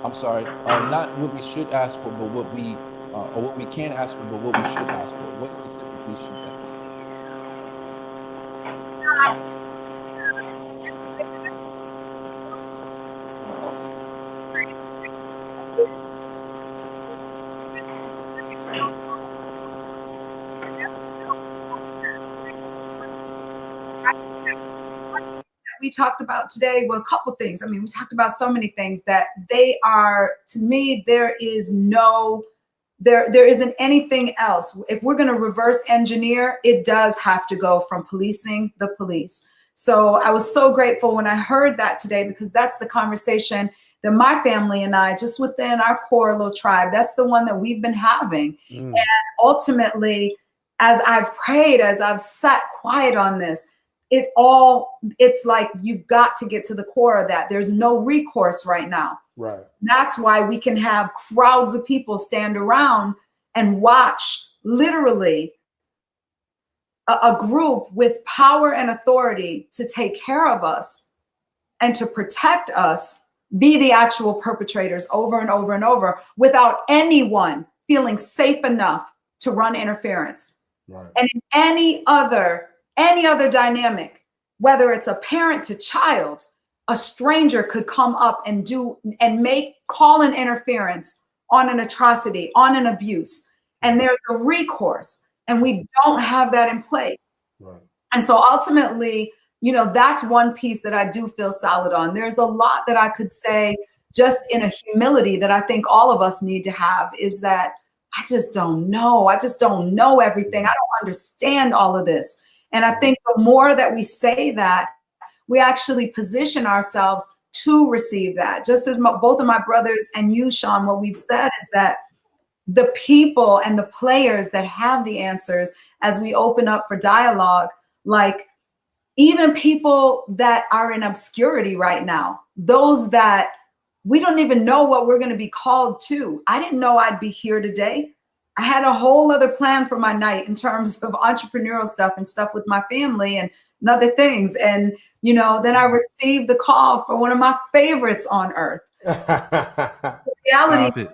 I'm sorry, not what we should ask for, but what we or what we can ask for, but what we should ask for. What specifically should that be? We talked about today, well, a couple things. I mean, we talked about so many things that they are, to me, there isn't anything else. If we're going to reverse engineer, it does have to go from policing the police. So I was so grateful when I heard that today, because that's the conversation that my family and I, just within our core little tribe, that's the one that we've been having. And ultimately, as I've prayed, as I've sat quiet on this, it's like you've got to get to the core of that. There's no recourse right now. Right. That's why we can have crowds of people stand around and watch literally a group with power and authority to take care of us and to protect us be the actual perpetrators over and over and over without anyone feeling safe enough to run interference. Right. And in any other dynamic, whether it's a parent to child, a stranger could come up and call an interference on an atrocity, on an abuse, and there's a recourse, and we don't have that in place. Right. And so ultimately, that's one piece that I do feel solid on. There's a lot that I could say just in a humility that I think all of us need to have, is that I just don't know. I just don't know everything. I don't understand all of this. And I think the more that we say that, we actually position ourselves to receive that. Just as both of my brothers and you, Sean, what we've said is that the people and the players that have the answers, as we open up for dialogue, like even people that are in obscurity right now, those that we don't even know what we're going to be called to. I didn't know I'd be here today. I had a whole other plan for my night in terms of entrepreneurial stuff and stuff with my family and other things. And, then I received the call for one of my favorites on earth. The reality,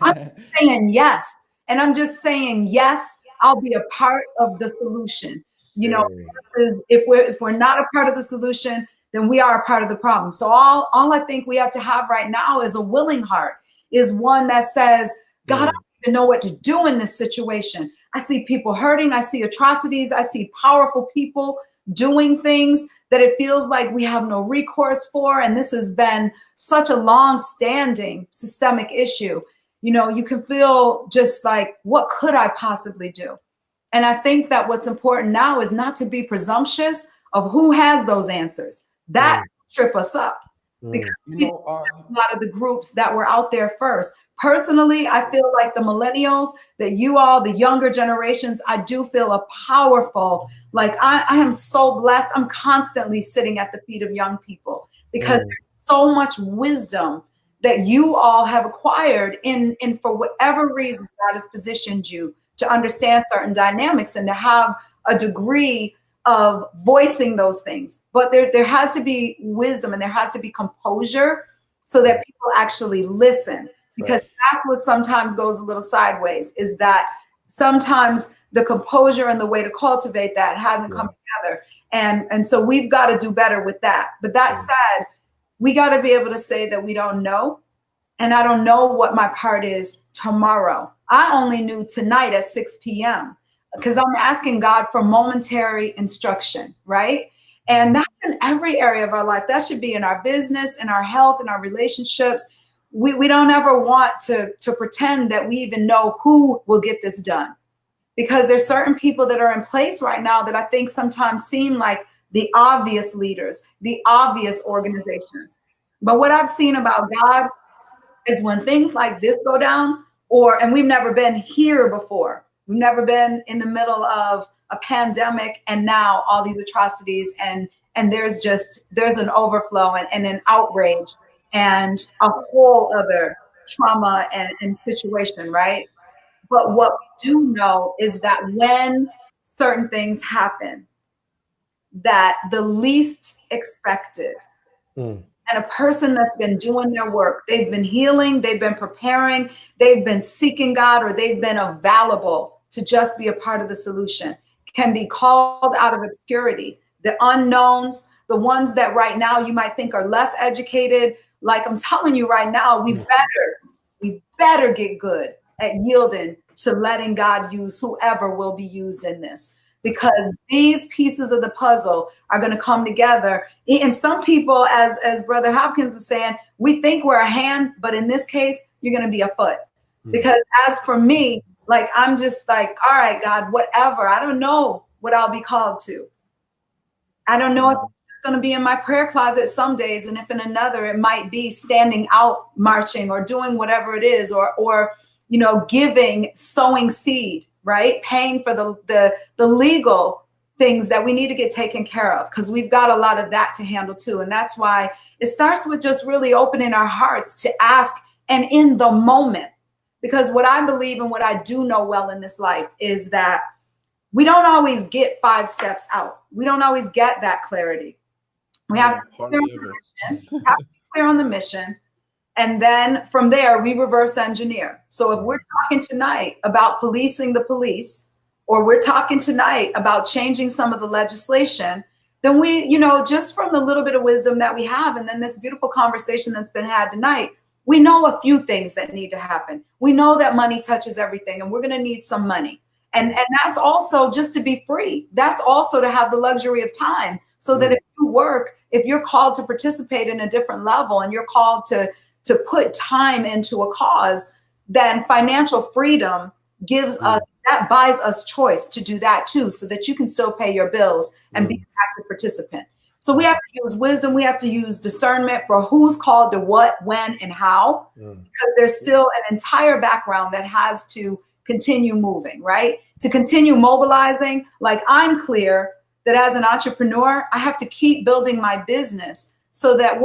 I'm saying yes. And I'm just saying, yes, I'll be a part of the solution. If we're not a part of the solution, then we are a part of the problem. So all I think we have to have right now is a willing heart, is one that says, God, I don't even know what to do in this situation. I see people hurting. I see atrocities. I see powerful people doing things that it feels like we have no recourse for. And this has been such a long-standing systemic issue. You can feel just like, what could I possibly do? And I think that what's important now is not to be presumptuous of who has those answers. That trip us up. Because a lot of the groups that were out there first. Personally, I feel like the millennials, that you all, the younger generations, I do feel a powerful, like I am so blessed. I'm constantly sitting at the feet of young people because there's so much wisdom that you all have acquired in for whatever reason God has positioned you to understand certain dynamics and to have a degree of voicing those things. But there has to be wisdom and there has to be composure so that people actually listen. Because that's what sometimes goes a little sideways, is that sometimes the composure and the way to cultivate that hasn't come together. And so we've got to do better with that. But that said, we got to be able to say that we don't know. And I don't know what my part is tomorrow. I only knew tonight at 6 p.m. because I'm asking God for momentary instruction, right? And that's in every area of our life. That should be in our business, in our health, in our relationships. We don't ever want to pretend that we even know who will get this done, because there's certain people that are in place right now that I think sometimes seem like the obvious leaders, the obvious organizations. But what I've seen about God is when things like this go down, and we've never been here before. We've never been in the middle of a pandemic and now all these atrocities, and there's an overflow and an outrage and a whole other trauma and situation, right? But what we do know is that when certain things happen that the least expected, and a person that's been doing their work, they've been healing, they've been preparing, they've been seeking God, or they've been available to just be a part of the solution, can be called out of obscurity. The unknowns, the ones that right now you might think are less educated, like I'm telling you right now, we better get good at yielding to letting God use whoever will be used in this. Because these pieces of the puzzle are going to come together. And some people, as Brother Hopkins was saying, we think we're a hand, but in this case, you're going to be a foot. Because as for me, like, I'm just like, all right, God, whatever. I don't know what I'll be called to. I don't know if it's going to be in my prayer closet some days, and if in another, it might be standing out, marching, or doing whatever it is, or giving, sowing seed, right? Paying for the legal things that we need to get taken care of, because we've got a lot of that to handle too. And that's why it starts with just really opening our hearts to ask, and in the moment. Because what I believe and what I do know well in this life is that we don't always get 5 steps out. We don't always get that clarity. We have to be clear on the mission. And then from there, we reverse engineer. So if we're talking tonight about policing the police, or we're talking tonight about changing some of the legislation, then we, just from the little bit of wisdom that we have, and then this beautiful conversation that's been had tonight, we know a few things that need to happen. We know that money touches everything, and we're going to need some money. And that's also just to be free. That's also to have the luxury of time, so that if you work, if you're called to participate in a different level, and you're called to put time into a cause, then financial freedom gives us, that buys us choice to do that too, so that you can still pay your bills and be an active participant. So we have to use wisdom. We have to use discernment for who's called to what, when, and how, because there's still an entire background that has to continue moving, right? To continue mobilizing. Like, I'm clear that as an entrepreneur, I have to keep building my business so that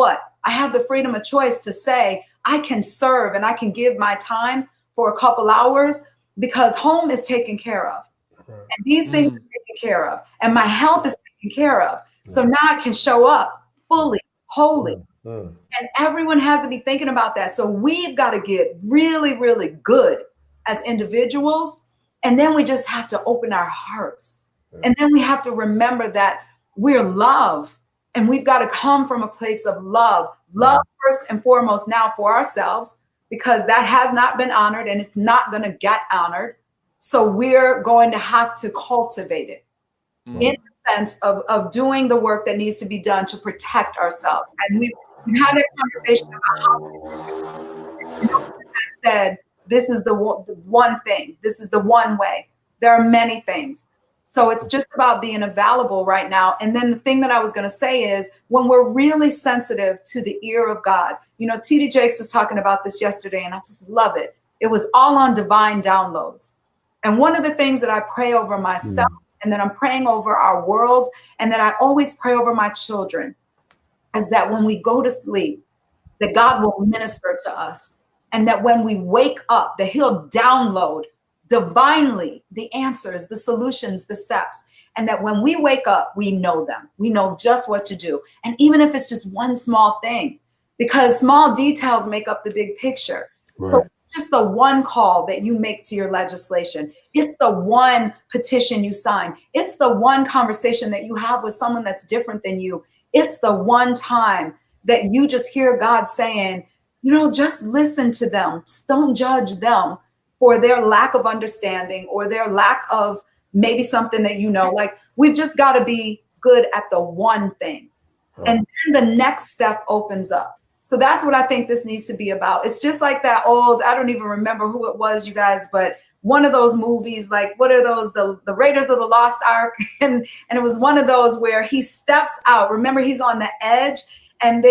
I have the freedom of choice to say, I can serve and I can give my time for a couple hours, because home is taken care of. And these things are taken care of. And my health is taken care of. So now I can show up fully, wholly. And everyone has to be thinking about that. So we've got to get really, really good as individuals. And then we just have to open our hearts. And then we have to remember that we're love. And we've got to come from a place of love. Love first and foremost now for ourselves, because that has not been honored and it's not going to get honored. So we're going to have to cultivate it in the sense of doing the work that needs to be done to protect ourselves. And we've had a conversation about how said, this is the one thing. This is the one way. There are many things. So it's just about being available right now. And then the thing that I was going to say is, when we're really sensitive to the ear of God, T.D. Jakes was talking about this yesterday, and I just love it. It was all on divine downloads. And one of the things that I pray over myself, and that I'm praying over our world, and that I always pray over my children, is that when we go to sleep, that God will minister to us. And that when we wake up, that he'll download divinely the answers, the solutions, the steps. And that when we wake up, we know them. We know just what to do. And even if it's just one small thing, because small details make up the big picture. Right. So it's just the one call that you make to your legislation. It's the one petition you sign. It's the one conversation that you have with someone that's different than you. It's the one time that you just hear God saying, just listen to them. Don't judge them for their lack of understanding or their lack of maybe something that like, we've just got to be good at the one thing. And then the next step opens up. So that's what I think this needs to be about. It's just like that old, I don't even remember who it was, you guys, but one of those movies, like, what are those? The Raiders of the Lost Ark. And it was one of those where he steps out. Remember, he's on the edge and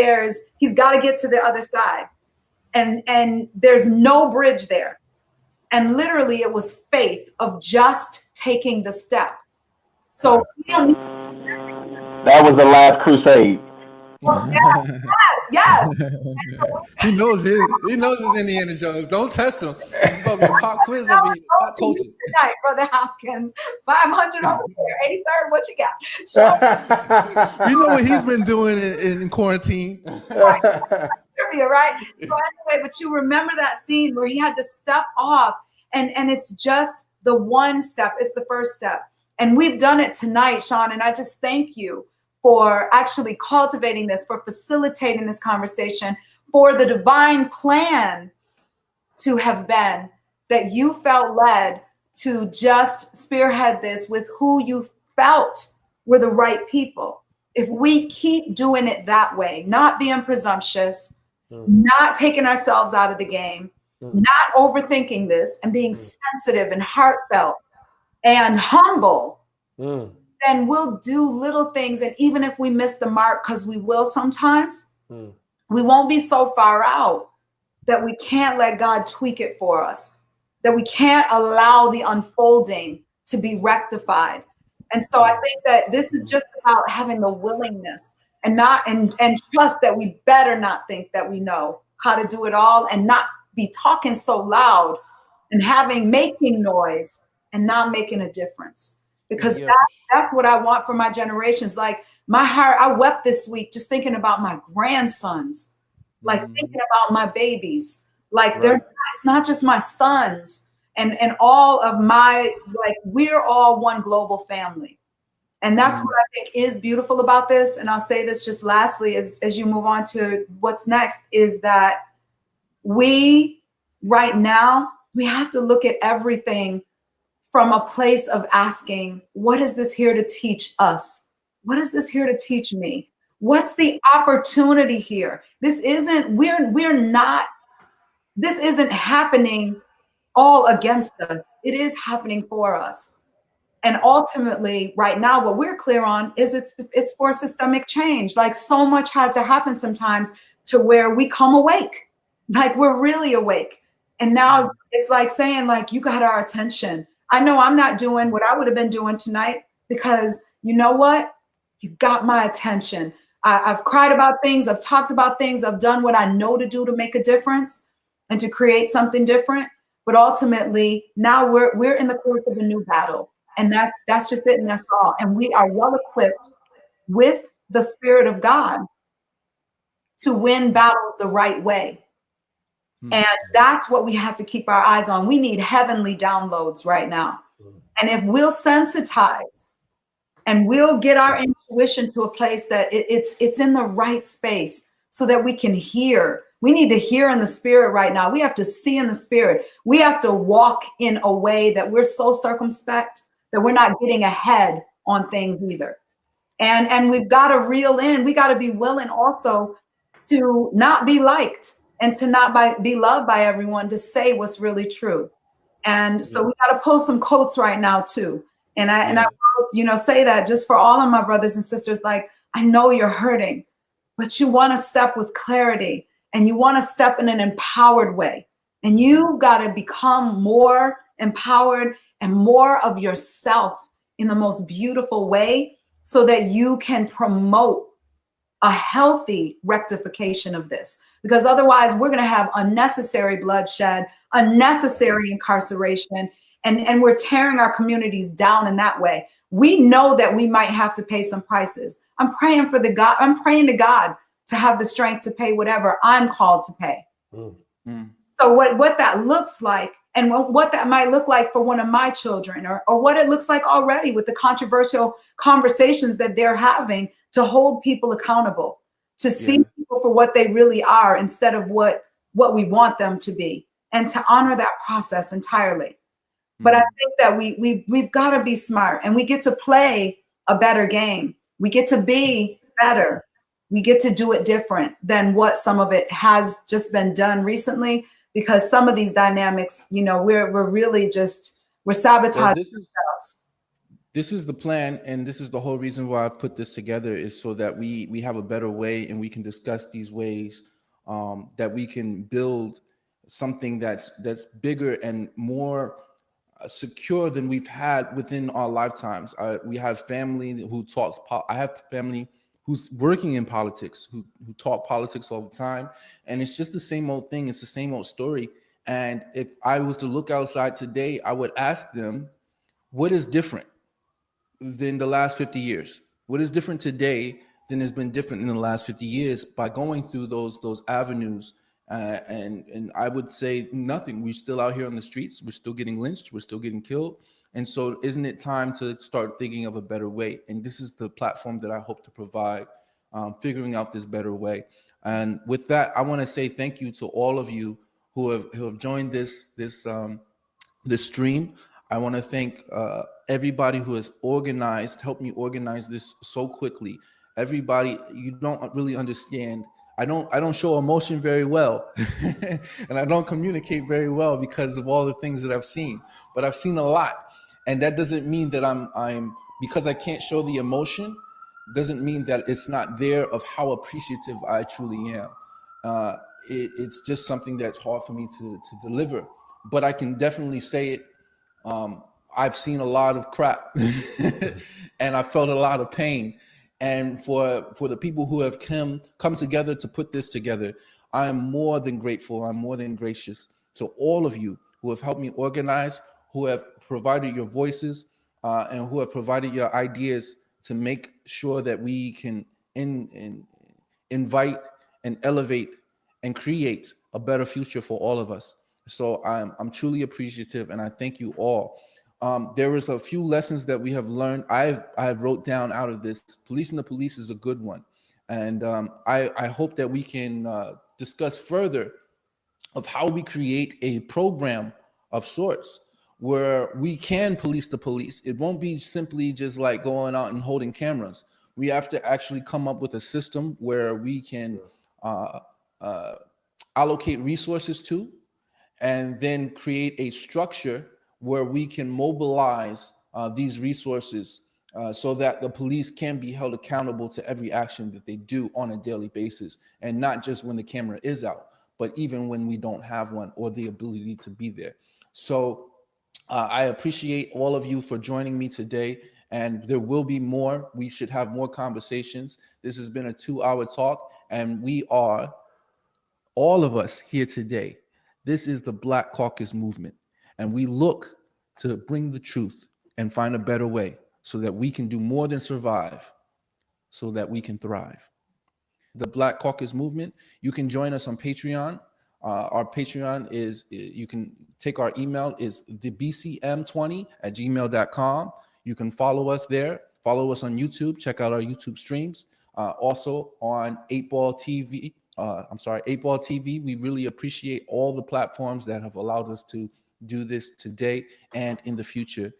he's got to get to the other side. And there's no bridge there. And literally it was faith of just taking the step. So we don't need That was the last crusade. yes. He knows his Indiana Jones. Don't test him. It's about to be a pop quiz over here. Pop culture. Tonight, Brother Hopkins. 500 over here. 83rd, what you got? You know what he's been doing in quarantine. Trivia, right? So anyway, but you remember that scene where he had to step off, and it's just the one step. It's the first step. And we've done it tonight, Sean, and I just thank you for actually cultivating this, for facilitating this conversation, for the divine plan to have been that you felt led to just spearhead this with who you felt were the right people. If we keep doing it that way, not being presumptuous, not taking ourselves out of the game, not overthinking this, and being sensitive and heartfelt and humble, then we'll do little things. And even if we miss the mark, because we will sometimes, we won't be so far out that we can't let God tweak it for us, that we can't allow the unfolding to be rectified. And so I think that this is just about having the willingness and trust that we better not think that we know how to do it all, and not be talking so loud and making noise and not making a difference. Because that's what I want for my generations. Like my heart, I wept this week just thinking about my grandsons, like thinking about my babies. Like it's not just my sons and all of my, like, we're all one global family. And that's what I think is beautiful about this. And I'll say this just lastly, as you move on to what's next, is that right now, we have to look at everything from a place of asking, what is this here to teach us? What is this here to teach me? What's the opportunity here? This isn't happening all against us. It is happening for us. And ultimately, right now, what we're clear on is it's for systemic change. Like, so much has to happen sometimes to where we come awake, like we're really awake. And now it's like saying, like, you got our attention. I know I'm not doing what I would have been doing tonight, because you know what? You got my attention. I've cried about things. I've talked about things. I've done what I know to do to make a difference and to create something different. But ultimately, now we're in the course of a new battle. And that's just it, and that's all. And we are well equipped with the Spirit of God to win battles the right way. And that's what we have to keep our eyes on. We need heavenly downloads right now. And if we'll sensitize and we'll get our intuition to a place that it's in the right space so that we can hear. We need to hear in the Spirit right now. We have to see in the Spirit. We have to walk in a way that we're so circumspect that we're not getting ahead on things either. And we've got to reel in. We got to be willing also to not be liked and to not be loved by everyone, to say what's really true. And so we got to pull some coats right now too. And I will, say that just for all of my brothers and sisters, like, I know you're hurting, but you want to step with clarity, and you want to step in an empowered way. And you've got to become more empowered and more of yourself in the most beautiful way, so that you can promote a healthy rectification of this. Because otherwise, we're going to have unnecessary bloodshed, unnecessary incarceration, and we're tearing our communities down in that way. We know that we might have to pay some prices. I'm praying to God to have the strength to pay whatever I'm called to pay. So what that looks like, and what that might look like for one of my children, or what it looks like already with the controversial conversations that they're having, to hold people accountable, to see people for what they really are instead of what we want them to be, and to honor that process entirely. But I think that we've got to be smart, and we get to play a better game. We get to be better. We get to do it different than what some of it has just been done recently, because some of these dynamics, we're really we're sabotaging ourselves. This is the plan, and this is the whole reason why I've put this together, is so that we have a better way, and we can discuss these ways that we can build something that's bigger and more secure than we've had within our lifetimes. We have family who talks. I have family who's working in politics, who talk politics all the time, and it's just the same old thing. It's the same old story. And if I was to look outside today, I would ask them, what is different than the last 50 years? What is different today than has been different in the last 50 years by going through those avenues? And I would say nothing. We're still out here on the streets. We're still getting lynched. We're still getting killed. And so isn't it time to start thinking of a better way? And this is the platform that I hope to provide, figuring out this better way. And with that, I want to say thank you to all of you who have joined this stream. I want to thank everybody who has helped me organize this so quickly. Everybody, you don't really understand. I don't show emotion very well, and I don't communicate very well because of all the things that I've seen. But I've seen a lot, and that doesn't mean that I'm because I can't show the emotion. Doesn't mean that it's not there of how appreciative I truly am. It's just something that's hard for me to deliver. But I can definitely say it. I've seen a lot of crap, and I felt a lot of pain. And for the people who have come together to put this together, I am more than grateful. I'm more than gracious to all of you who have helped me organize, who have provided your voices, and who have provided your ideas to make sure that we can invite and elevate and create a better future for all of us. So I'm truly appreciative, and I thank you all. There was a few lessons that we have learned. I have wrote down out of this. Policing the police is a good one, and I hope that we can discuss further of how we create a program of sorts where we can police the police. It won't be simply just like going out and holding cameras. We have to actually come up with a system where we can allocate resources to, and then create a structure where we can mobilize these resources so that the police can be held accountable to every action that they do on a daily basis, and not just when the camera is out, but even when we don't have one or the ability to be there. So I appreciate all of you for joining me today, and there will be more. We should have more conversations. This has been a 2-hour talk, and we are, all of us here today, this is the Blck Caucus movement, and we look to bring the truth and find a better way so that we can do more than survive, so that we can thrive. The Blck Caucus movement, you can join us on Patreon. Our Patreon is, you can take our email, is thebcm20@gmail.com. You can follow us there. Follow us on YouTube. Check out our YouTube streams. Also on 8Ball TV. 8Ball TV. We really appreciate all the platforms that have allowed us to do this today and in the future.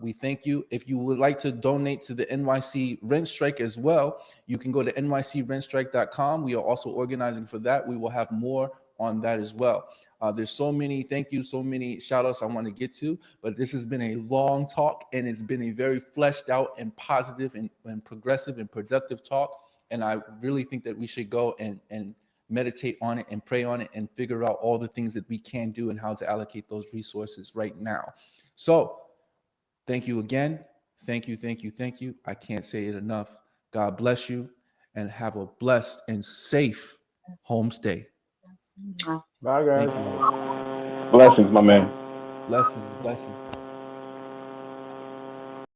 We thank you. If you would like to donate to the NYC rent strike as well, you can go to nycrentstrike.com. We are also organizing for that. We will have more on that as well. There's so many thank you, so many shout outs I want to get to, but this has been a long talk, and it's been a very fleshed out and positive and progressive and productive talk. And I really think that we should go and meditate on it and pray on it and figure out all the things that we can do and how to allocate those resources right now. So thank you again. Thank you, thank you, thank you. I can't say it enough. God bless you, and have a blessed and safe homestay. Bye, guys. Blessings, my man. Blessings, blessings.